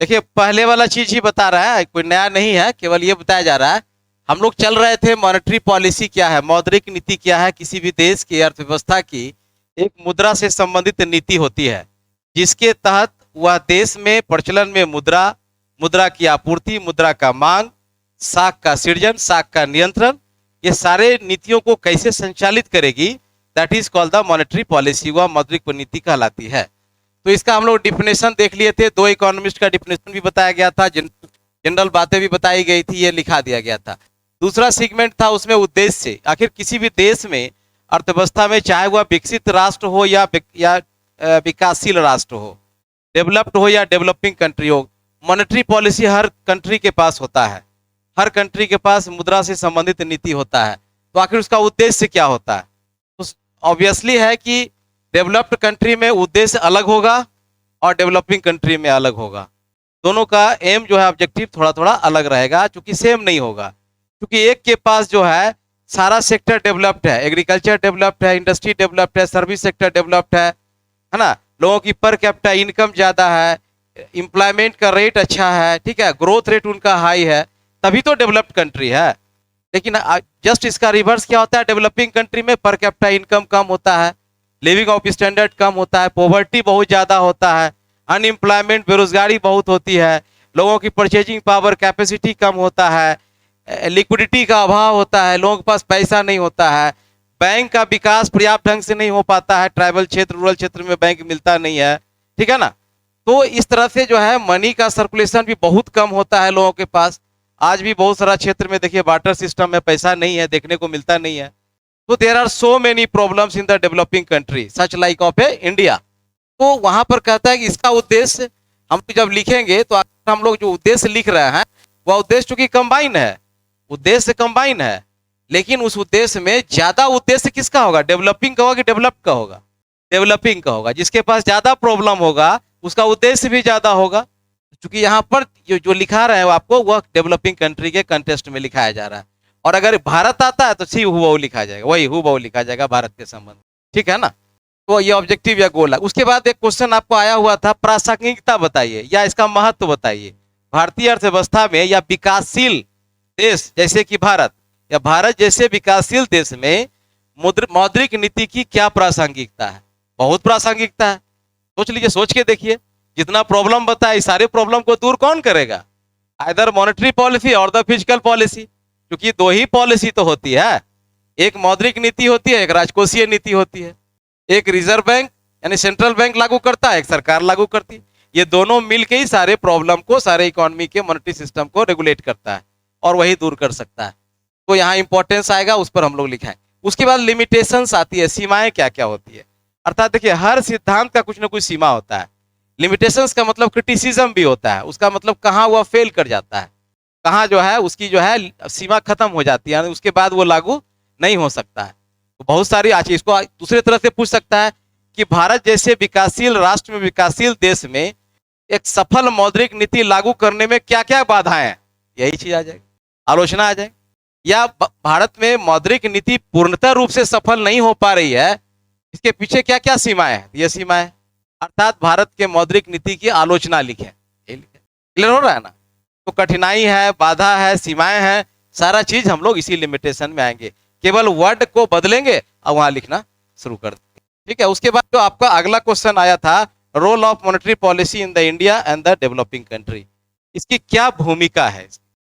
देखिए पहले वाला चीज ही बता रहा है, कोई नया नहीं है, केवल ये बताया जा रहा है। हम लोग चल रहे थे मॉनेटरी पॉलिसी क्या है, मौद्रिक नीति क्या है। किसी भी देश की अर्थव्यवस्था की एक मुद्रा से संबंधित नीति होती है, जिसके तहत वह देश में प्रचलन में मुद्रा, मुद्रा की आपूर्ति, मुद्रा का मांग, साख का सृजन, साख का नियंत्रण, ये सारे नीतियों को कैसे संचालित करेगी, that is called the monetary policy, वह मौद्रिक नीति कहलाती है। तो इसका हम लोग डिफिनेशन देख लिए थे, दो इकोनॉमिस्ट का डिफिनेशन भी बताया गया था, जनरल बातें भी बताई गई थी, ये लिखा दिया गया था। दूसरा सेगमेंट था उसमें उद्देश्य, आखिर किसी भी देश में अर्थव्यवस्था में, चाहे वह विकसित राष्ट्र हो या विकासशील राष्ट्र हो, डेवलप्ड हो या डेवलपिंग कंट्री हो, मॉनेटरी पॉलिसी हर कंट्री के पास होता है। हर कंट्री के पास मुद्रा से संबंधित नीति होता है। तो आखिर उसका उद्देश्य क्या होता है? तो ऑब्वियसली है कि डेवलप्ड कंट्री में उद्देश्य अलग होगा और डेवलपिंग कंट्री में अलग होगा। दोनों का एम जो है, ऑब्जेक्टिव थोड़ा थोड़ा अलग रहेगा, क्योंकि सेम नहीं होगा। क्योंकि एक के पास जो है सारा सेक्टर डेवलप्ड है, एग्रीकल्चर डेवलप्ड है, इंडस्ट्री डेवलप्ड है, सर्विस सेक्टर डेवलप्ड है ना, लोगों की पर कैपिटा इनकम ज़्यादा है, एम्प्लॉयमेंट का रेट अच्छा है, ठीक है, ग्रोथ रेट उनका हाई है, तभी तो डेवलप्ड कंट्री है। लेकिन जस्ट इसका रिवर्स क्या होता है, डेवलपिंग कंट्री में पर कैपिटा इनकम कम होता है, लिविंग ऑफ स्टैंडर्ड कम होता है, पॉवर्टी बहुत ज़्यादा होता है, अनएम्प्लॉयमेंट बेरोजगारी बहुत होती है, लोगों की परचेजिंग पावर कैपेसिटी कम होता है, लिक्विडिटी का अभाव होता है, लोगों के पास पैसा नहीं होता है, बैंक का विकास पर्याप्त ढंग से नहीं हो पाता है, ट्राइबल क्षेत्र, रूरल क्षेत्र में बैंक मिलता नहीं है, ठीक है ना। तो इस तरह से जो है मनी का सर्कुलेशन भी बहुत कम होता है लोगों के पास। आज भी बहुत सारा क्षेत्र में देखिए बार्टर सिस्टम में पैसा नहीं है, देखने को मिलता नहीं है। तो there are so many problems in the developing country such like of a India. तो वहां पर कहता है कि इसका उद्देश्य हम जब लिखेंगे तो हम लोग जो उद्देश्य लिख रहे हैं वह उद्देश्य चूंकि कंबाइन है, उद्देश्य कंबाइन है, लेकिन उस उद्देश्य में ज्यादा उद्देश्य किसका होगा, डेवलपिंग का होगा कि डेवलप्ड का होगा, डेवलपिंग का होगा। जिसके पास ज्यादा प्रॉब्लम होगा उसका उद्देश्य भी ज्यादा होगा। क्योंकि यहाँ पर जो लिखा रहे हैं आपको वह डेवलपिंग कंट्री के कंटेस्ट में लिखाया जा रहा है। और अगर भारत आता है तो सी हुबहू लिखा जाएगा, वही हुबहू लिखा जाएगा भारत के संबंध, ठीक है ना। तो ये ऑब्जेक्टिव या गोल है। उसके बाद एक क्वेश्चन आपको आया हुआ था, प्रासंगिकता बताइए या इसका महत्व बताइए। भारतीय अर्थव्यवस्था में या विकासशील देश जैसे कि भारत या भारत जैसे विकासशील देश में मौद्रिक नीति की क्या प्रासंगिकता है? बहुत प्रासंगिकता है। सोच लीजिए, सोच के देखिए, जितना प्रॉब्लम बताया, सारे प्रॉब्लम को दूर कौन करेगा? आइदर मॉनेटरी पॉलिसी और द फिजिकल पॉलिसी। क्योंकि दो ही पॉलिसी तो होती है, एक मौद्रिक नीति होती है, एक राजकोषीय नीति होती है। एक रिजर्व बैंक यानी सेंट्रल बैंक लागू करता है, एक सरकार लागू करती है। ये दोनों मिलकर ही सारे प्रॉब्लम को, सारे इकोनॉमी के मॉनेटरी सिस्टम को रेगुलेट करता है और वही दूर कर सकता है। तो यहाँ इंपॉर्टेंस आएगा, उस पर हम लोग लिखाएं। उसके बाद लिमिटेशंस आती है, सीमाएं क्या क्या होती है। अर्थात देखिए हर सिद्धांत का कुछ ना कुछ सीमा होता है। लिमिटेशंस का मतलब क्रिटिसिज्म भी होता है, उसका मतलब कहाँ वह फेल कर जाता है, कहाँ जो है उसकी जो है सीमा खत्म हो जाती है, उसके बाद वो लागू नहीं हो सकता है। तो बहुत सारी आज इसको दूसरे तरह से पूछ सकता है कि भारत जैसे विकासशील राष्ट्र में, विकासशील देश में एक सफल मौद्रिक नीति लागू करने में क्या क्या बाधाएं हैं, यही चीज आ जाएगी, आलोचना आ जाएगी। या भारत में मौद्रिक नीति पूर्णतः रूप से सफल नहीं हो पा रही है, इसके पीछे क्या क्या सीमाएं हैं, ये सीमाएं, अर्थात भारत के मौद्रिक नीति की आलोचना लिखें। क्लियर हो रहा है ना। तो कठिनाई है, बाधा है, सीमाएं हैं, सारा चीज हम लोग इसी लिमिटेशन में आएंगे। केवल वर्ड को बदलेंगे और वहां लिखना शुरू कर देंगे, ठीक है। उसके बाद जो आपका अगला क्वेश्चन आया था, role of monetary policy in the India and the developing country, इसकी क्या भूमिका है,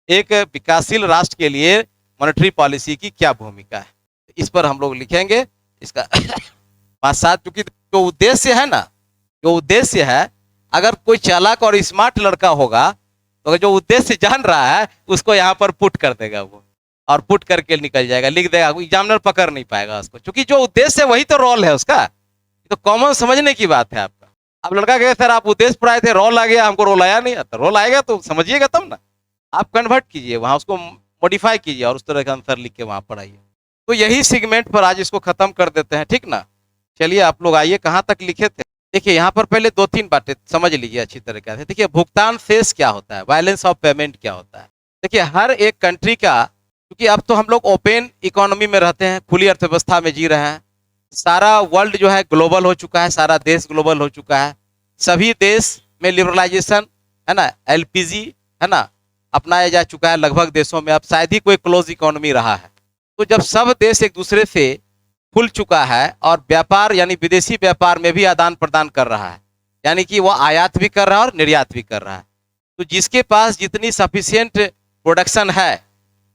एक विकासशील राष्ट्र के लिए मॉनेटरी पॉलिसी की क्या भूमिका है, इस पर हम लोग लिखेंगे इसका 5-7। क्योंकि जो उद्देश्य है ना, जो उद्देश्य है, अगर कोई चालाक और स्मार्ट लड़का होगा तो जो उद्देश्य जान रहा है उसको यहाँ पर पुट कर देगा वो, और पुट करके निकल जाएगा, लिख देगा, एग्जामिनर पकड़ नहीं पाएगा उसको, क्योंकि जो उद्देश्य है वही तो रोल है उसका। तो कॉमन समझने की बात है आपका। अब लड़का कहे सर आप उद्देश्य पढ़ाए थे, रोल आ गया, हमको रोल आया नहीं। तो रोल आएगा तो समझिएगा तब ना, आप कन्वर्ट कीजिए वहाँ, उसको मॉडिफाई कीजिए और उस तरह का आंसर लिख के वहाँ पढ़ाइए। तो यही सेगमेंट पर आज इसको खत्म कर देते हैं, ठीक ना। चलिए आप लोग आइए, कहाँ तक लिखे थे। देखिए यहाँ पर पहले 2-3 बातें समझ लीजिए अच्छी तरीके से। देखिए भुगतान शेष क्या होता है, बैलेंस ऑफ पेमेंट क्या होता है। देखिए हर एक कंट्री का, क्योंकि अब तो हम लोग ओपन इकोनॉमी में रहते हैं, खुली अर्थव्यवस्था में जी रहे हैं, सारा वर्ल्ड जो है ग्लोबल हो चुका है, सारा देश ग्लोबल हो चुका है, सभी देश में लिबरलाइजेशन है ना, एलपीजी, है ना, अपनाया जा चुका है लगभग देशों में, अब शायद ही कोई क्लोज इकोनॉमी रहा है। तो जब सब देश एक दूसरे से खुल चुका है और व्यापार यानी विदेशी व्यापार में भी आदान प्रदान कर रहा है, यानी कि वो आयात भी कर रहा है और निर्यात भी कर रहा है, तो जिसके पास जितनी सफिशियंट प्रोडक्शन है,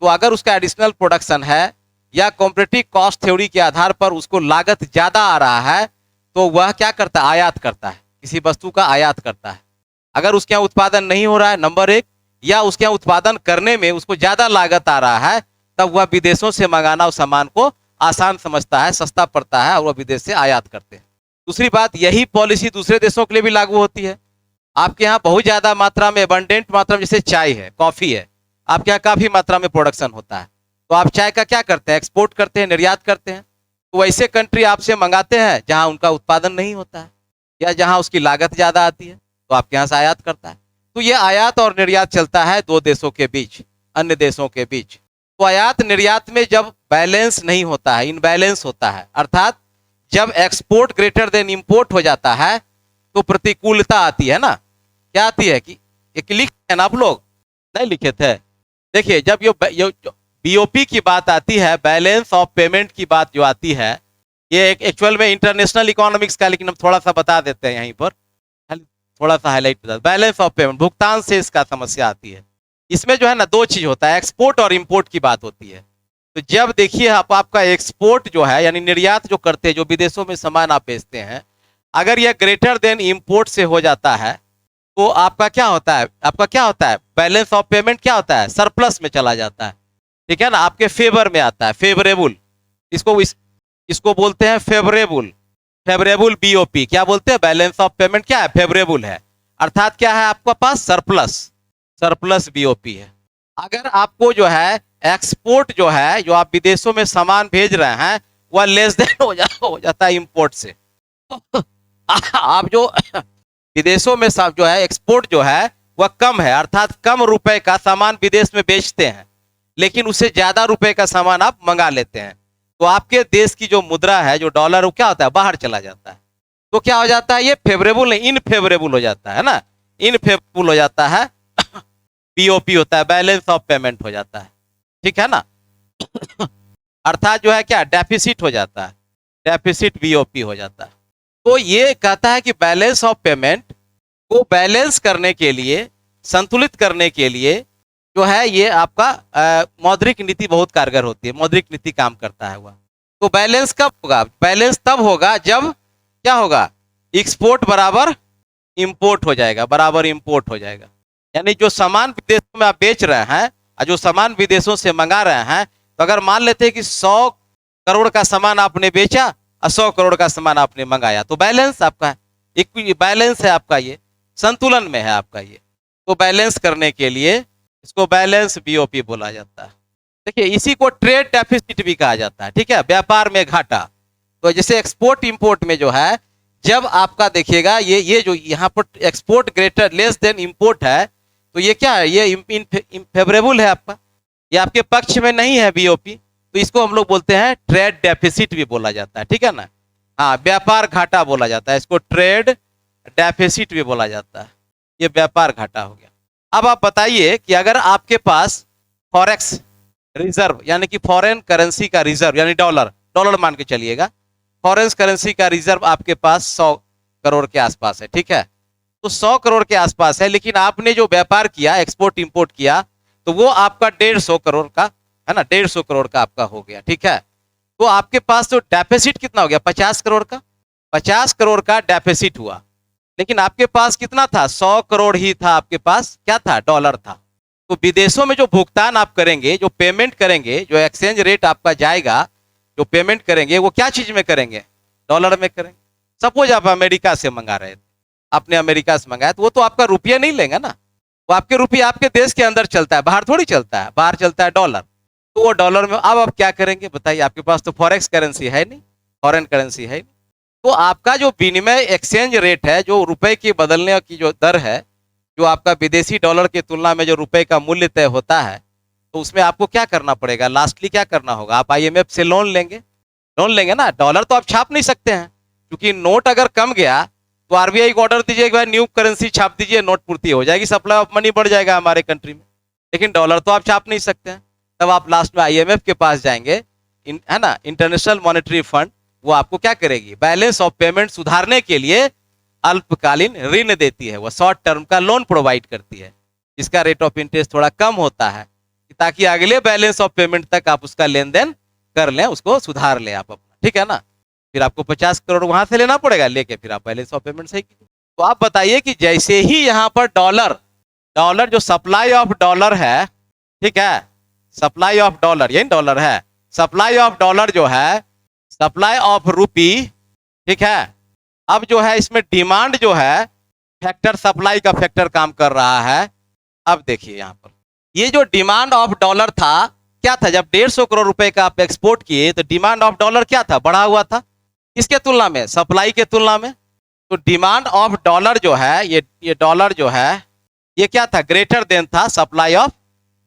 तो अगर उसका एडिशनल प्रोडक्शन है या कॉम्पिटिटिव कॉस्ट थ्योरी के आधार पर उसको लागत ज़्यादा आ रहा है, तो वह क्या करता है, आयात करता है, किसी वस्तु का आयात करता है। अगर उसके यहाँ उत्पादन नहीं हो रहा है नंबर एक, या उसके यहाँ उत्पादन करने में उसको ज़्यादा लागत आ रहा है, तब वह विदेशों से मंगाना उस सामान को आसान समझता है, सस्ता पड़ता है, और वह विदेश से आयात करते हैं। दूसरी बात, यही पॉलिसी दूसरे देशों के लिए भी लागू होती है। आपके यहाँ बहुत ज़्यादा मात्रा में, एबंडेंट मात्रा में, जैसे चाय है, कॉफ़ी है, आपके यहाँ काफ़ी मात्रा में प्रोडक्शन होता है, तो आप चाय का क्या करते हैं, एक्सपोर्ट करते हैं, निर्यात करते हैं। तो वैसे कंट्री आपसे मंगाते हैं जहाँ उनका उत्पादन नहीं होता है या जहाँ उसकी लागत ज़्यादा आती है, तो आपके यहाँ से आयात करता है। तो ये आयात और निर्यात चलता है दो देशों के बीच, अन्य देशों के बीच। तो आयात निर्यात में जब बैलेंस नहीं होता है, इनबैलेंस होता है, अर्थात जब एक्सपोर्ट ग्रेटर देन इंपोर्ट हो जाता है, तो प्रतिकूलता आती है ना। क्या आती है कि एक लिखते हैं ना, आप लोग नहीं लिखे थे, देखिए जब ये बीओपी की बात आती है, बैलेंस ऑफ पेमेंट की बात जो आती है, ये एक एक्चुअल में इंटरनेशनल इकोनॉमिक्स का, लेकिन हम थोड़ा सा बता देते हैं यहीं पर, थोड़ा सा हाईलाइट बता, बैलेंस ऑफ पेमेंट, भुगतान से इसका समस्या आती है। इसमें जो है ना दो चीज होता है, एक्सपोर्ट और इंपोर्ट की बात होती है। तो जब देखिए आपका एक्सपोर्ट जो है, यानी निर्यात जो करते हैं, जो विदेशों में सामान आप बेचते हैं, अगर यह ग्रेटर देन इंपोर्ट से हो जाता है, तो आपका क्या होता है, आपका क्या होता है, बैलेंस ऑफ पेमेंट क्या होता है, सरप्लस में चला जाता है, ठीक है ना, आपके फेवर में आता है, फेवरेबल, इसको बोलते हैं फेवरेबल, फेवरेबल बीओपी। क्या बोलते हैं, बैलेंस ऑफ पेमेंट क्या है, फेवरेबल है, अर्थात क्या है आपका पास, सरप्लस, सरप्लस बीओपी है। अगर आपको जो है एक्सपोर्ट जो है, जो आप विदेशों में सामान भेज रहे हैं, वह लेस देन हो जाता है इंपोर्ट से। आप जो विदेशों में जो है एक्सपोर्ट जो है वह कम है, अर्थात कम रुपए का सामान विदेश में बेचते हैं, लेकिन उससे ज्यादा रुपए का सामान आप मंगा लेते हैं, तो आपके देश की जो मुद्रा है, जो डॉलर, वो क्या होता है, बाहर चला जाता है। तो क्या हो जाता है, ये फेवरेबल नहीं, इनफेवरेबल हो जाता है ना, इनफेवरेबल हो जाता है, बीओपी होता है, बैलेंस ऑफ पेमेंट हो जाता है, ठीक है ना। अर्थात जो है क्या, डेफिसिट हो जाता है, डेफिसिट बीओपी हो जाता है। तो ये कहता है कि बैलेंस ऑफ पेमेंट को बैलेंस करने के लिए, संतुलित करने के लिए जो है, ये आपका मौद्रिक नीति बहुत कारगर होती है, मौद्रिक नीति काम करता है वह। तो बैलेंस कब होगा, बैलेंस तब होगा जब क्या होगा, एक्सपोर्ट बराबर इंपोर्ट हो जाएगा, बराबर इंपोर्ट हो जाएगा। यानी जो सामान विदेशों में आप बेच रहे हैं और जो सामान विदेशों से मंगा रहे हैं, तो अगर मान लेते हैं कि 100 करोड़ का सामान आपने बेचा और 100 करोड़ का सामान आपने मंगाया, तो बैलेंस आपका है, बैलेंस है आपका, ये संतुलन में है आपका ये। तो बैलेंस करने के लिए इसको बैलेंस बीओपी बोला जाता है। देखिए इसी को ट्रेड डेफिसिट भी कहा जाता है, ठीक है, व्यापार में घाटा। तो जैसे एक्सपोर्ट इंपोर्ट में जो है, जब आपका देखिएगा ये जो यहाँ पर export greater less than import है, तो ये क्या है, ये इनफेवरेबल है आपका, ये आपके पक्ष में नहीं है बीओपी, तो इसको हम लोग बोलते हैं ट्रेड डेफिसिट भी बोला जाता है, ठीक है ना। हाँ, व्यापार घाटा बोला जाता है, इसको ट्रेड डेफिसिट भी बोला जाता है, ये व्यापार घाटा हो गया। अब आप बताइए कि अगर आपके पास फॉरेक्स रिजर्व, यानी कि फॉरेन करेंसी का रिजर्व, यानी डॉलर, डॉलर मान के चलिएगा, फॉरेन करेंसी का रिजर्व आपके पास 100 करोड़ के आसपास है, ठीक है, तो 100 करोड़ के आसपास है, लेकिन आपने जो व्यापार किया, एक्सपोर्ट इंपोर्ट किया, तो वो आपका 150 करोड़ का है ना, 150 करोड़ का आपका हो गया, ठीक है। तो आपके पास तो डेफिसिट कितना हो गया, 50 करोड़ का, 50 करोड़ का डेफिसिट हुआ, लेकिन आपके पास कितना था, 100 करोड़ ही था आपके पास, क्या था, डॉलर था। तो विदेशों में जो भुगतान आप करेंगे, जो पेमेंट करेंगे, जो एक्सचेंज रेट आपका जाएगा, जो पेमेंट करेंगे, वो क्या चीज में करेंगे, डॉलर में करेंगे। सपोज आप अमेरिका से मंगा रहे थे, आपने अमेरिका से मंगाया, तो वो तो आपका रुपया नहीं लेंगे ना, वो आपके रुपया आपके देश के अंदर चलता है, बाहर थोड़ी चलता है, बाहर चलता है डॉलर। तो वो डॉलर में अब आप क्या करेंगे बताइए, आपके पास तो फॉरेक्स करेंसी है नहीं, फॉरेन करेंसी है नहीं, तो आपका जो विनिमय एक्सचेंज रेट है, जो रुपए के बदलने की जो दर है, जो आपका विदेशी डॉलर की तुलना में जो रुपए का मूल्य तय होता है, तो उसमें आपको क्या करना पड़ेगा, लास्टली क्या करना होगा, आप आईएमएफ से लोन लेंगे, लोन लेंगे ना, डॉलर तो आप छाप नहीं सकते हैं, क्योंकि नोट अगर कम गया तो आरबीआई को ऑर्डर दीजिए कि भाई न्यू करेंसी छाप दीजिए, नोट पूर्ति हो जाएगी, सप्लाई ऑफ मनी बढ़ जाएगा हमारे कंट्री में। लेकिन डॉलर तो आप छाप नहीं सकते हैं। तब आप लास्ट में आईएमएफ के पास जाएंगे, है ना, इंटरनेशनल मॉनेटरी फंड, वो आपको क्या करेगी, बैलेंस ऑफ पेमेंट सुधारने के लिए अल्पकालीन ऋण देती है, वो शॉर्ट टर्म का लोन प्रोवाइड करती है, जिसका रेट ऑफ इंटरेस्ट थोड़ा कम होता है, ताकि अगले बैलेंस ऑफ पेमेंट तक आप उसका लेन देन कर लें, उसको सुधार लें आप अपना, ठीक है ना। फिर आपको 50 करोड़ वहां से लेना पड़ेगा, लेके फिर आप बैलेंस ऑफ पेमेंट सही कीजिए। तो आप बताइए कि जैसे ही यहाँ पर डॉलर डॉलर जो सप्लाई ऑफ डॉलर है, ठीक है, सप्लाई ऑफ डॉलर, यही डॉलर है, सप्लाई ऑफ डॉलर जो है, सप्लाई ऑफ रूपी, ठीक है, अब जो है इसमें डिमांड जो है फैक्टर, सप्लाई का फैक्टर काम कर रहा है। अब देखिए यहाँ पर ये जो डिमांड ऑफ डॉलर था, क्या था, जब 150 करोड़ रुपए का आप एक्सपोर्ट किए तो डिमांड ऑफ डॉलर क्या था, बढ़ा हुआ था, इसके तुलना में, सप्लाई के तुलना में। तो डिमांड ऑफ डॉलर जो है, ये डॉलर जो है ये क्या था, ग्रेटर देन था सप्लाई ऑफ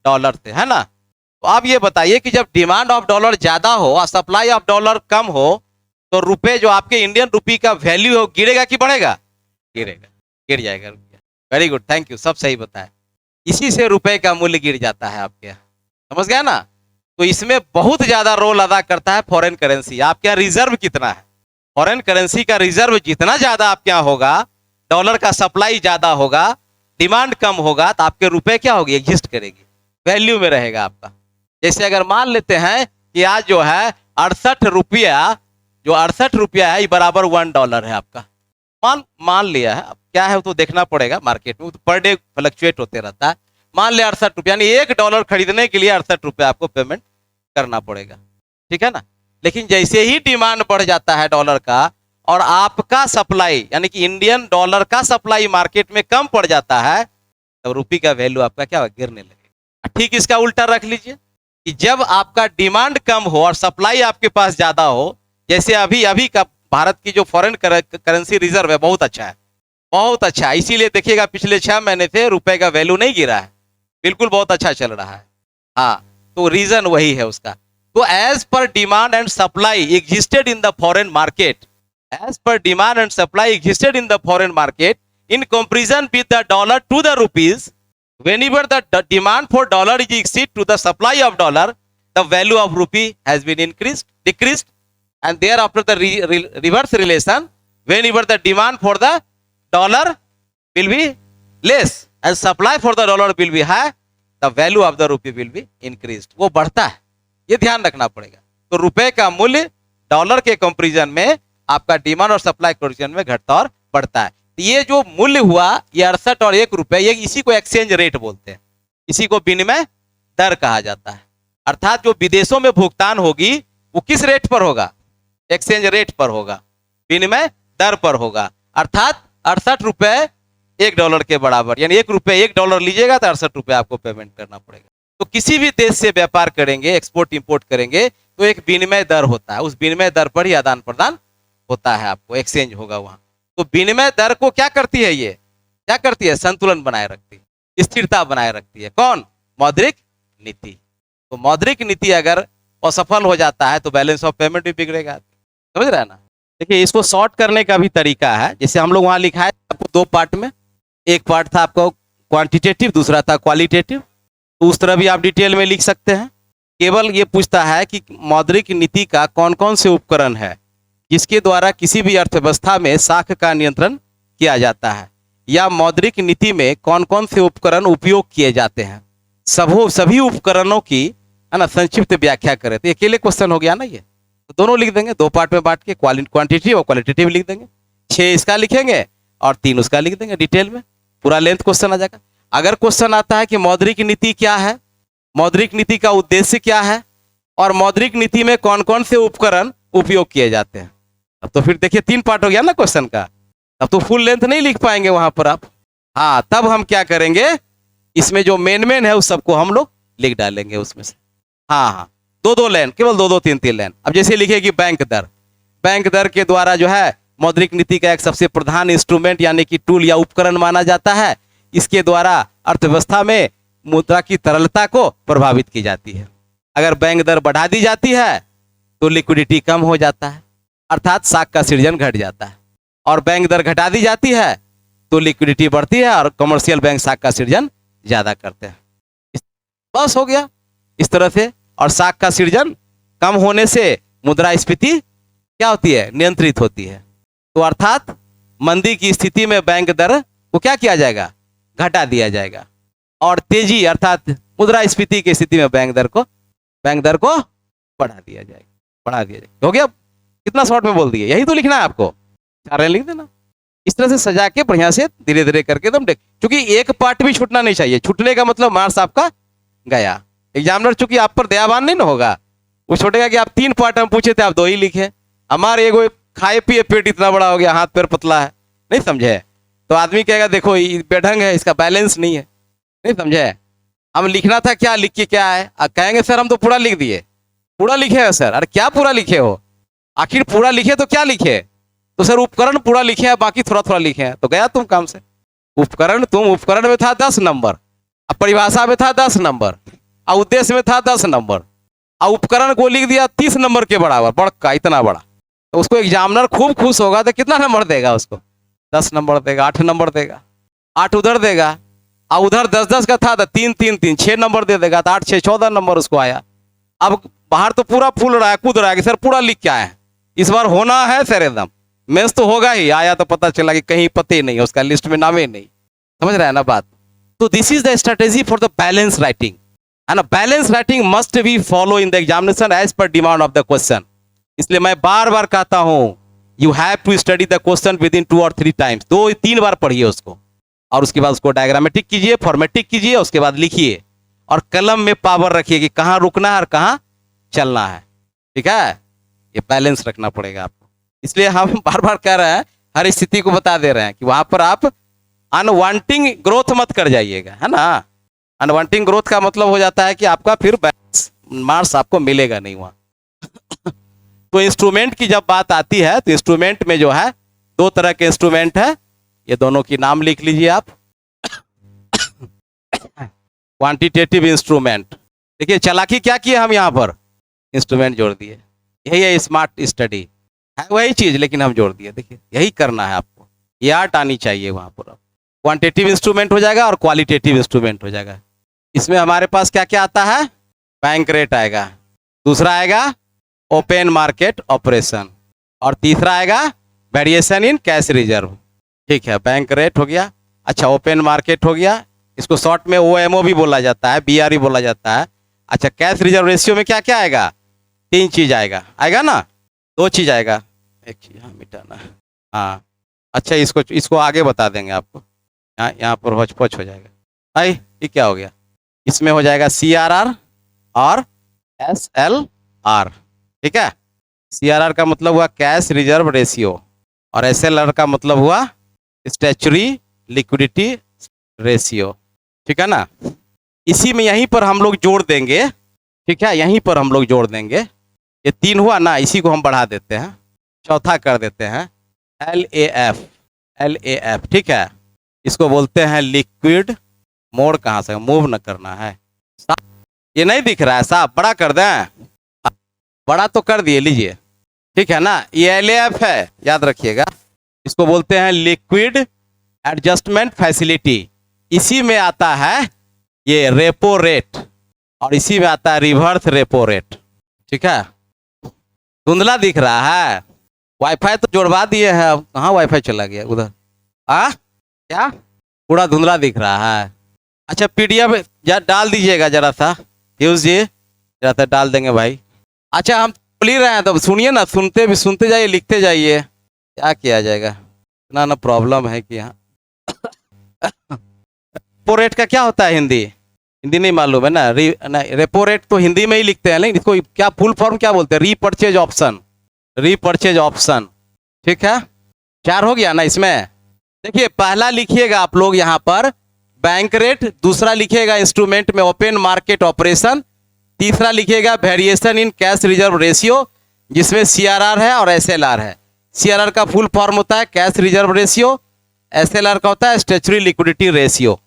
डॉलर थे, है ना। तो आप ये बताइए कि जब डिमांड ऑफ डॉलर ज्यादा हो और सप्लाई ऑफ डॉलर कम हो, तो रुपए जो आपके इंडियन रुपी का वैल्यू हो, गिरेगा कि बढ़ेगा, गिरेगा, गिर जाएगा रुपया। वेरी गुड, थैंक यू, सब सही बताया। इसी से रुपए का मूल्य गिर जाता है आपके यहाँ, समझ गया ना। तो इसमें बहुत ज्यादा रोल अदा करता है फॉरेन करेंसी। आपके यहाँ रिजर्व कितना है, फॉरेन करेंसी का रिजर्व जितना ज्यादा आपके यहाँ होगा, डॉलर का सप्लाई ज्यादा होगा, डिमांड कम होगा, तो आपके रुपए क्या होगी, एग्जिस्ट करेगी, वैल्यू में रहेगा आपका। जैसे अगर मान लेते हैं कि आज जो है 68 रुपया, जो 68 रुपया है, ये बराबर $1 है आपका, मान लिया है। अब क्या है वो तो देखना पड़ेगा, मार्केट में तो पर डे फ्लक्चुएट होते रहता है। मान लिया 68 रुपया, यानी $1 खरीदने के लिए 68 रुपया आपको पेमेंट करना पड़ेगा, ठीक है ना। लेकिन जैसे ही डिमांड बढ़ जाता है डॉलर का और आपका सप्लाई, यानी कि इंडियन डॉलर का सप्लाई मार्केट में कम पड़ जाता है, तब रुपये का वैल्यू आपका क्या गिरने लगेगा। ठीक इसका उल्टा रख लीजिए कि जब आपका डिमांड कम हो और सप्लाई आपके पास ज्यादा हो, जैसे अभी का भारत की जो फॉरेन करेंसी रिजर्व है बहुत अच्छा है, बहुत अच्छा है। इसीलिए देखिएगा पिछले 6 महीने से रुपए का वैल्यू नहीं गिरा है, बिल्कुल बहुत अच्छा चल रहा है। हाँ, तो रीजन वही है उसका। तो as per demand and supply existed in the foreign market, as per demand and supply existed in the foreign market in comparison with the dollar to the rupees, whenever the demand for dollar is exceed to the supply of dollar, the value of rupee has been decreased, and thereafter the reverse relation, whenever the demand for the dollar will be less and supply for the dollar will be high, the value of the rupee will be increased, वो बढ़ता है, ये ध्यान रखना पड़ेगा। तो रुपए का मूल्य डॉलर के कंपेरिजन में आपका डिमांड और सप्लाई कंपेरिजन में घटता और बढ़ता है। ये जो मूल्य हुआ, ये 68 और 1 रुपए, ये इसी को एक्सचेंज रेट बोलते हैं, इसी को विनिमय दर कहा जाता है। अर्थात जो विदेशों में भुगतान होगी वो किस रेट पर होगा, एक्सचेंज रेट पर होगा, विनिमय दर पर होगा। अर्थात 68 रुपए $1 के बराबर, यानी 1 रुपए $1 लीजिएगा तो 68 रुपए आपको पेमेंट करना पड़ेगा। तो किसी भी देश से व्यापार करेंगे, एक्सपोर्ट इंपोर्ट करेंगे, तो एक विनिमय दर होता है, उस विनिमय दर पर ही आदान प्रदान होता है, आपको एक्सचेंज होगा वहां। तो विनिमय दर को क्या करती है, ये क्या करती है, संतुलन बनाए रखती है, स्थिरता बनाए रखती है। कौन, मौद्रिक नीति। तो मौद्रिक नीति अगर असफल हो जाता है तो बैलेंस ऑफ पेमेंट भी बिगड़ेगा, समझ रहे हैं ना। देखिए इसको शॉर्ट करने का भी तरीका है, जैसे हम लोग वहां लिखा है आपको 2 पार्ट में, एक पार्ट था आपको क्वांटिटेटिव, दूसरा था क्वालिटेटिव। तो उस तरह भी आप डिटेल में लिख सकते हैं। केवल ये पूछता है कि मौद्रिक नीति का कौन कौन से उपकरण है जिसके द्वारा किसी भी अर्थव्यवस्था में साख का नियंत्रण किया जाता है, या मौद्रिक नीति में कौन कौन से उपकरण उपयोग किए जाते हैं, सभी उपकरणों की, है ना, संक्षिप्त व्याख्या करें। तो अकेले क्वेश्चन हो गया ना, ये तो दोनों लिख देंगे, 2 पार्ट में बांट के, क्वांटिटेटिव और क्वालिटेटिव लिख देंगे, 6 इसका लिखेंगे और 3 उसका लिख देंगे डिटेल में, पूरा लेंथ क्वेश्चन आ जाएगा। अगर क्वेश्चन आता है कि मौद्रिक नीति क्या है, मौद्रिक नीति का उद्देश्य क्या है, और मौद्रिक नीति में कौन कौन से उपकरण उपयोग किए जाते हैं, अब तो फिर देखिए 3 पार्ट हो गया ना क्वेश्चन का, अब तो फुल लेंथ नहीं लिख पाएंगे वहां पर आप। हाँ, तब हम क्या करेंगे, इसमें जो मेन है उस सबको हम लोग लिख डालेंगे उसमें से। हाँ, 2-2 लाइन, केवल 2-2 3-3 लाइन। अब जैसे लिखेगी बैंक दर, बैंक दर के द्वारा जो है मौद्रिक नीति का एक सबसे प्रधान इंस्ट्रूमेंट यानी कि टूल या उपकरण माना जाता है। इसके द्वारा अर्थव्यवस्था में मुद्रा की तरलता को प्रभावित की जाती है। अगर बैंक दर बढ़ा दी जाती है तो लिक्विडिटी कम हो जाता है, अर्थात साख का सृजन घट जाता है। और बैंक दर घटा दी जाती है तो लिक्विडिटी बढ़ती है और कमर्शियल बैंक साख का सृजन ज्यादा करते हैं। बस हो गया इस तरह से। और साख का सृजन कम होने से मुद्रास्फीति क्या होती है, नियंत्रित होती है। तो अर्थात मंदी की स्थिति में बैंक दर को क्या किया जाएगा, घटा दिया जाएगा। और तेजी अर्थात मुद्रास्फीति की स्थिति में बैंक दर को बढ़ा दिया जाएगा। हो गया, कितना शॉर्ट में बोल दिए, यही तो लिखना है आपको, 4 लाइन लिख देना। इस तरह से सजा के बढ़िया से धीरे धीरे करके एकदम देख, क्योंकि एक पार्ट भी छूटना नहीं चाहिए। छूटने का मतलब मार्क्स आपका गया। एग्जामिनर चूंकि आप पर दयावान नहीं ना होगा, वो छोटेगा कि आप 3 पार्ट हम पूछे थे आप 2 ही लिखे, हमारे एगो खाए पिए पेट इतना बड़ा हो गया, हाथ पैर पतला है, नहीं समझे। तो आदमी कहेगा देखो ये बेढंग है, इसका बैलेंस नहीं है, नहीं समझे। हम लिखना था क्या, लिख के क्या है, कहेंगे सर हम तो पूरा लिख दिए। पूरा लिखे है सर, अरे क्या पूरा लिखे हो, आखिर पूरा लिखे तो क्या लिखे, तो सर उपकरण पूरा लिखे हैं, बाकी थोड़ा थोड़ा लिखे हैं। तो गया तुम काम से। उपकरण में था 10 नंबर, अब परिभाषा में था 10 नंबर, और उद्देश्य में था 10 नंबर, और उपकरण को लिख दिया 30 नंबर के बराबर, बड़का इतना बड़ा। तो उसको एग्जामिनर खूब खुश होगा तो कितना नंबर देगा उसको, 10 नंबर देगा, 8 नंबर देगा, 8 उधर देगा, और उधर 10-10 का था तो 3-3-3 6 नंबर दे देगा, तो 8-6 14 नंबर उसको आया। अब बाहर तो पूरा फूल रहा है, कूद रहा है कि सर पूरा लिख क्या है, इस बार होना है सर एकदम, मेंस तो होगा ही। आया तो पता चला कि कहीं पते नहीं, उसका लिस्ट में नाम ही नहीं। समझ रहे हैं ना बात। तो this is the strategy for the balance writing, and balance writing must be follow in the examination as per demand of the question. इसलिए मैं बार बार कहता हूं you have to study the question within 2 और 3 times, 2-3 बार पढ़िए उसको, और उसके बाद उसको डायग्रामेटिक कीजिए, फॉर्मेटिक कीजिए, उसके बाद लिखिए, और कलम में पावर रखिए कि कहाँ रुकना है और कहाँ चलना है। ठीक है, ये बैलेंस रखना पड़ेगा आपको। इसलिए हम बार बार कह रहे हैं, हर स्थिति को बता दे रहे हैं कि वहां पर आप अनवांटिंग ग्रोथ मत कर जाइएगा, है ना। अनवांटिंग ग्रोथ का मतलब हो जाता है कि आपका फिर मार्क्स आपको मिलेगा नहीं वहां। तो इंस्ट्रूमेंट की जब बात आती है तो इंस्ट्रूमेंट में जो है 2 तरह के इंस्ट्रूमेंट है, ये दोनों की नाम लिख लीजिए आप। क्वांटिटेटिव इंस्ट्रूमेंट, देखिए चालाकी क्या किए हम यहाँ पर, इंस्ट्रूमेंट जोड़ दिए। यही है स्मार्ट स्टडी, है वही चीज लेकिन हम जोड़ दिए। देखिए यही करना है आपको, ये आर्ट आनी चाहिए वहां पर। क्वांटिटेटिव इंस्ट्रूमेंट हो जाएगा और क्वालिटेटिव इंस्ट्रूमेंट हो जाएगा। इसमें हमारे पास क्या क्या आता है, बैंक रेट आएगा, दूसरा आएगा ओपन मार्केट ऑपरेशन, और तीसरा आएगा वेरिएशन इन कैश रिजर्व। ठीक है, बैंक रेट हो गया, अच्छा ओपन मार्केट हो गया, इसको शॉर्ट में OMO भी बोला जाता है, BR भी बोला जाता है। अच्छा कैश रिजर्व रेशियो में क्या क्या आएगा, 3 चीज आएगा ना, 2 चीज आएगा, एक चीज यहाँ मिटाना है, हाँ। अच्छा इसको आगे बता देंगे आपको, यहाँ पर होच-पोच हो जाएगा। आई ये क्या हो गया, इसमें हो जाएगा CRR और SLR। ठीक है, CRR का मतलब हुआ कैश रिजर्व रेशियो, और SLR का मतलब हुआ स्टैच्यूटरी लिक्विडिटी रेशियो। ठीक है ना, इसी में यहीं पर हम लोग जोड़ देंगे। ठीक है, यहीं पर हम लोग जोड़ देंगे, ये 3 हुआ ना, इसी को हम बढ़ा देते हैं, चौथा कर देते हैं LAF। ठीक है, इसको बोलते हैं लिक्विड मोड। कहाँ से मूव न करना है, ये नहीं दिख रहा है साहब, बड़ा कर दें, बड़ा तो कर दिए, लीजिए। ठीक है ना, ये LAF है, याद रखिएगा। इसको बोलते हैं लिक्विड एडजस्टमेंट फैसिलिटी। इसी में आता है ये रेपो रेट, और इसी में आता है रिवर्स रेपो रेट। ठीक है, धुंधला दिख रहा है, वाईफाई तो जोड़वा दिए हैं, कहाँ वाईफाई चला गया उधर, क्या पूरा धुंधला दिख रहा है। अच्छा PDF डाल दीजिएगा जरा सा, फ्यूज जी जरा सा डाल देंगे भाई। अच्छा हम बोल ही रहे हैं तो सुनिए ना, सुनते जाइए, लिखते जाइए, क्या किया जाएगा, इतना ना प्रॉब्लम है कि यहाँ। रेपो रेट का क्या होता है, हिंदी नहीं मालूम है ना, रेपो रेट तो हिंदी में ही लिखते हैं, लेकिन इसको क्या फुल फॉर्म क्या बोलते हैं, रीपर्चेज ऑप्शन। ठीक है, 4 हो गया ना इसमें। देखिए पहला लिखिएगा आप लोग यहाँ पर बैंक रेट, दूसरा लिखिएगा इंस्ट्रूमेंट में ओपन मार्केट ऑपरेशन, तीसरा लिखिएगा variation in cash reserve ratio जिसमें CRR है और SLR है। CRR का फुल फॉर्म होता है कैश रिजर्व रेशियो, SLR का होता है स्टैच्यूटरी लिक्विडिटी रेशियो।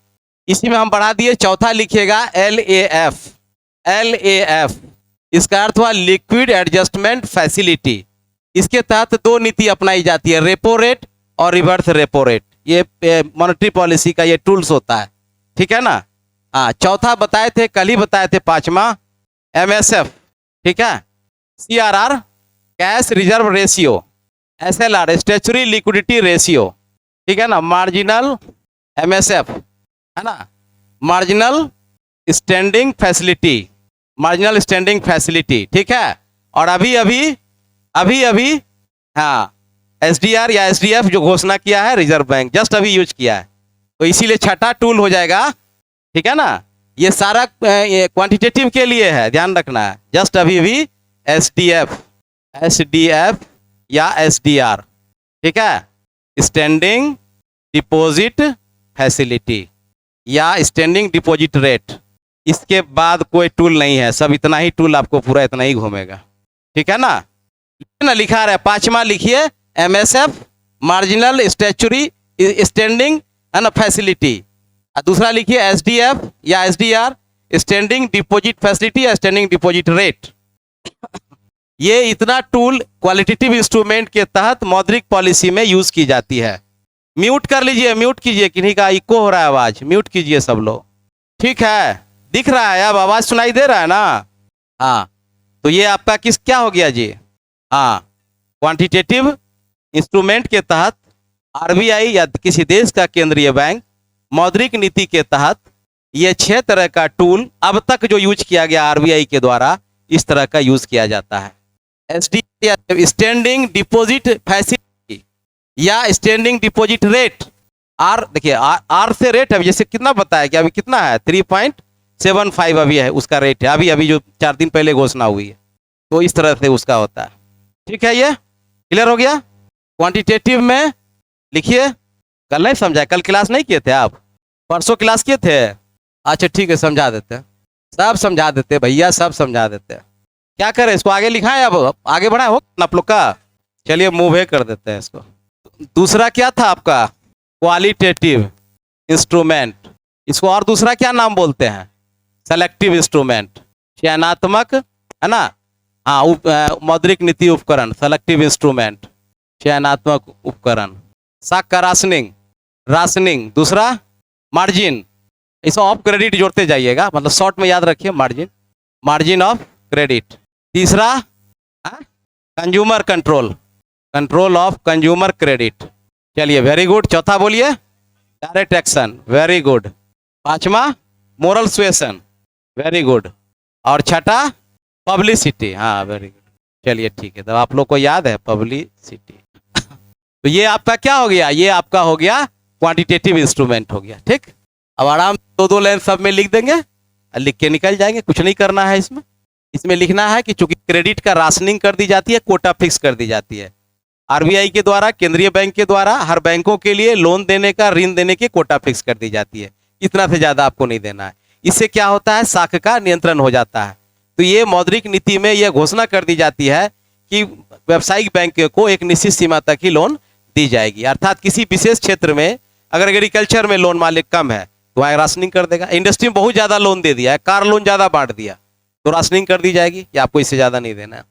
इसी में हम बढ़ा दिए, चौथा लिखिएगा LAF, इसका अर्थ हुआ लिक्विड एडजस्टमेंट फैसिलिटी। इसके तहत 2 नीति अपनाई जाती है, रेपो रेट और रिवर्स रेपो रेट, ये मॉनेटरी पॉलिसी का ये टूल्स होता है, ठीक है ना। हाँ, चौथा बताए थे, कल ही बताए थे, पांचवा MSF, ठीक है, CRR cash reserve ratio, SLR statutory liquidity ratio, ठीक है ना, मार्जिनल MSF है ना, marginal standing facility, marginal standing facility, ठीक है। और अभी अभी हाँ SDR या SDF जो घोषणा किया है रिजर्व बैंक, जस्ट अभी यूज किया है, तो इसीलिए छठा टूल हो जाएगा, ठीक है ना। ये सारा क्वांटिटेटिव के लिए है, ध्यान रखना है, जस्ट अभी SDF या SDR, ठीक है, स्टैंडिंग डिपॉजिट फैसिलिटी या स्टैंडिंग डिपॉजिट रेट, इसके बाद कोई टूल नहीं है, सब इतना ही टूल आपको पूरा इतना ही घूमेगा, ठीक है ना। लिखा रहा है, पांचवा लिखिए MSF मार्जिनल स्टैच्यूटरी स्टैंडिंग है ना फैसिलिटी, और दूसरा लिखिए SDF या SDR स्टैंडिंग डिपॉजिट फैसिलिटी या स्टैंडिंग डिपॉजिट रेट। ये इतना टूल क्वालिटेटिव इंस्ट्रूमेंट के तहत मौद्रिक पॉलिसी में यूज की जाती है। म्यूट कर लीजिए, म्यूट कीजिए, किन्हीं का इको हो रहा है आवाज, म्यूट कीजिए सब लोग, ठीक है, दिख रहा है अब, आवाज सुनाई दे रहा है ना। हाँ, तो ये आपका क्या हो गया जी, हाँ, क्वांटिटेटिव इंस्ट्रूमेंट के तहत RBI या किसी देश का केंद्रीय बैंक मौद्रिक नीति के तहत ये 6 तरह का टूल अब तक जो यूज किया गया RBI के द्वारा, इस तरह का यूज किया जाता है। SDR या स्टैंडिंग डिपॉजिट फैसिलिटी या स्टैंडिंग डिपॉजिट रेट, आर देखिए, आर से रेट है, जैसे कितना बताया कि अभी कितना है 3.75 अभी है उसका रेट है, अभी जो 4 दिन पहले घोषणा हुई है, तो इस तरह से उसका होता है, ठीक है। ये क्लियर हो गया। क्वांटिटेटिव में लिखिए, कल नहीं समझा, कल क्लास नहीं किए थे आप, परसों क्लास किए थे, अच्छा ठीक है, समझा देते हैं, सब समझा देते भैया, सब समझा देते हैं। क्या करें, इसको आगे लिखाएं, अब आगे बढ़ाए हो आप लोग का, चलिए मूव कर देते हैं इसको। दूसरा क्या था आपका, क्वालिटेटिव इंस्ट्रूमेंट, इसको और दूसरा क्या नाम बोलते हैं, सेलेक्टिव इंस्ट्रूमेंट, चयनात्मक है ना, हाँ, मौद्रिक नीति उपकरण, सेलेक्टिव इंस्ट्रूमेंट, चयनात्मक उपकरण। साख का राशनिंग, दूसरा मार्जिन, इसमें ऑफ क्रेडिट जोड़ते जाइएगा, मतलब शॉर्ट में याद रखिए, मार्जिन ऑफ क्रेडिट। तीसरा consumer control of consumer credit, चलिए वेरी गुड। चौथा बोलिए डायरेक्ट एक्शन, वेरी गुड। पांचवा मोरल सुएशन, वेरी गुड। और छठा पब्लिसिटी, हाँ वेरी गुड, चलिए ठीक है, तो आप लोग को याद है पब्लिसिटी। तो ये आपका क्या हो गया, ये आपका हो गया क्वांटिटेटिव इंस्ट्रूमेंट हो गया, ठीक। अब आराम से 2-2 लाइन सब में लिख देंगे, लिख के निकल जाएंगे, कुछ नहीं करना है इसमें लिखना है कि चूंकि क्रेडिट का राशनिंग कर दी जाती है, कोटा फिक्स कर दी जाती है RBI के द्वारा, केंद्रीय बैंक के द्वारा, हर बैंकों के लिए लोन देने का, ऋण देने की कोटा फिक्स कर दी जाती है, इतना से ज्यादा आपको नहीं देना है। इससे क्या होता है, साख का नियंत्रण हो जाता है। तो ये मौद्रिक नीति में यह घोषणा कर दी जाती है कि व्यावसायिक बैंक को एक निश्चित सीमा तक ही लोन दी जाएगी, अर्थात किसी विशेष क्षेत्र में अगर एग्रीकल्चर में लोन मालिक कम है तो वहाँ राशनिंग कर देगा, इंडस्ट्री में बहुत ज्यादा लोन दे दिया है, कार लोन ज्यादा बांट दिया तो राशनिंग कर दी जाएगी कि आपको इससे ज्यादा नहीं देना है।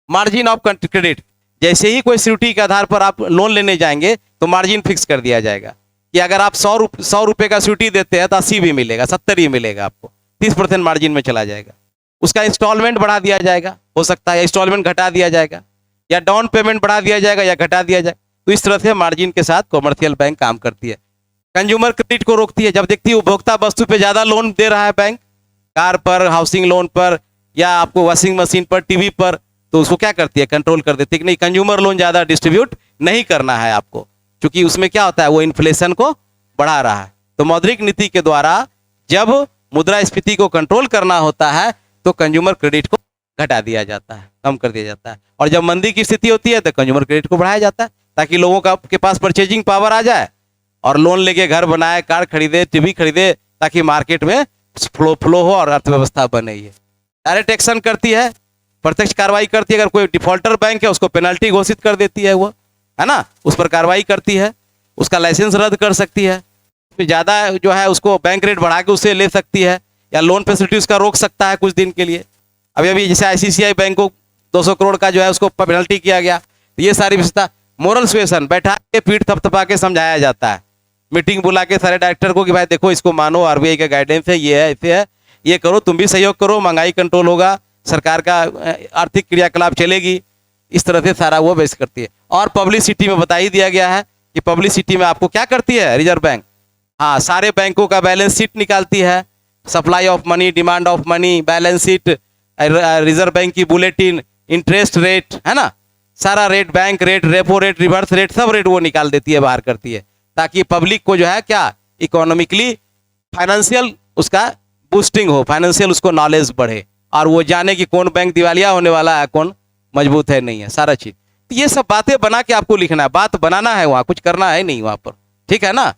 मार्जिन ऑफ क्रेडिट, जैसे ही कोई सिक्योरिटी के आधार पर आप लोन लेने जाएंगे तो मार्जिन फिक्स कर दिया जाएगा कि अगर आप 100 रुपये का सिक्योरिटी देते हैं तो 80 भी मिलेगा, 70 ही मिलेगा, आपको 30% मार्जिन में चला जाएगा। उसका इंस्टॉलमेंट बढ़ा दिया जाएगा, हो सकता है इंस्टॉलमेंट घटा दिया जाएगा, या डाउन पेमेंट बढ़ा दिया जाएगा या घटा दिया जाएगा। तो इस तरह से मार्जिन के साथ कॉमर्शियल बैंक काम करती है। कंज्यूमर क्रेडिट को रोकती है, जब देखती है उपभोक्ता वस्तु पे ज्यादा लोन दे रहा है बैंक, कार पर, हाउसिंग लोन पर, या आपको वॉशिंग मशीन पर, टीवी पर, तो उसको क्या करती है, कंट्रोल कर देती है कि नहीं, कंज्यूमर लोन ज्यादा डिस्ट्रीब्यूट नहीं करना है आपको, क्योंकि उसमें क्या होता है, वो इन्फ्लेशन को बढ़ा रहा है। तो मौद्रिक नीति के द्वारा जब मुद्रास्फीति को कंट्रोल करना होता है तो कंज्यूमर क्रेडिट को घटा दिया जाता है, कम कर दिया जाता है, और जब मंदी की स्थिति होती है तो कंज्यूमर क्रेडिट को बढ़ाया जाता है ताकि लोगों का के पास परचेजिंग पावर आ जाए और लोन लेके घर बनाए, कार खरीदे, टीवी खरीदे, ताकि मार्केट में फ्लो हो और अर्थव्यवस्था बने। ये डायरेक्ट एक्शन करती है, प्रत्यक्ष कार्रवाई करती है। अगर कोई डिफॉल्टर बैंक है उसको पेनल्टी घोषित कर देती है, वो है ना, उस पर कार्रवाई करती है, उसका लाइसेंस रद्द कर सकती है, फिर ज़्यादा जो है उसको बैंक रेट बढ़ा के उससे ले सकती है, या लोन फैसिलिटी उसका रोक सकता है कुछ दिन के लिए। अभी जैसे ICICI बैंक को 200 करोड़ का जो है उसको पेनल्टी किया गया, तो ये सारी व्यवस्था मोरल सुएशन बैठा के पीठ थपथपा के समझाया जाता है, मीटिंग बुला के सारे डायरेक्टर को कि भाई देखो इसको मानो, आरबीआई का गाइडेंस है, ये है, ऐसे है, ये करो, तुम भी सहयोग करो, महंगाई कंट्रोल होगा, सरकार का आर्थिक क्रियाकलाप चलेगी। इस तरह से सारा वो बेस करती है। और पब्लिसिटी में बता ही दिया गया है कि पब्लिसिटी में आपको क्या करती है रिजर्व बैंक, हाँ सारे बैंकों का बैलेंस शीट निकालती है, supply of money, demand of money, balance sheet, reserve bank की बुलेटिन, इंटरेस्ट रेट, है ना, सारा rate, bank rate, repo rate, reverse rate, सब रेट वो निकाल देती है, बाहर करती है, ताकि पब्लिक को जो है क्या इकोनॉमिकली फाइनेंशियल उसका बूस्टिंग हो, फाइनेंशियल उसको नॉलेज बढ़े, और वो जाने कि कौन बैंक दिवालिया होने वाला है, कौन मजबूत है, नहीं है, सारा चीज। तो ये सब बातें बना के आपको लिखना है, बात बनाना है, वहाँ कुछ करना है नहीं वहाँ पर, ठीक है ना।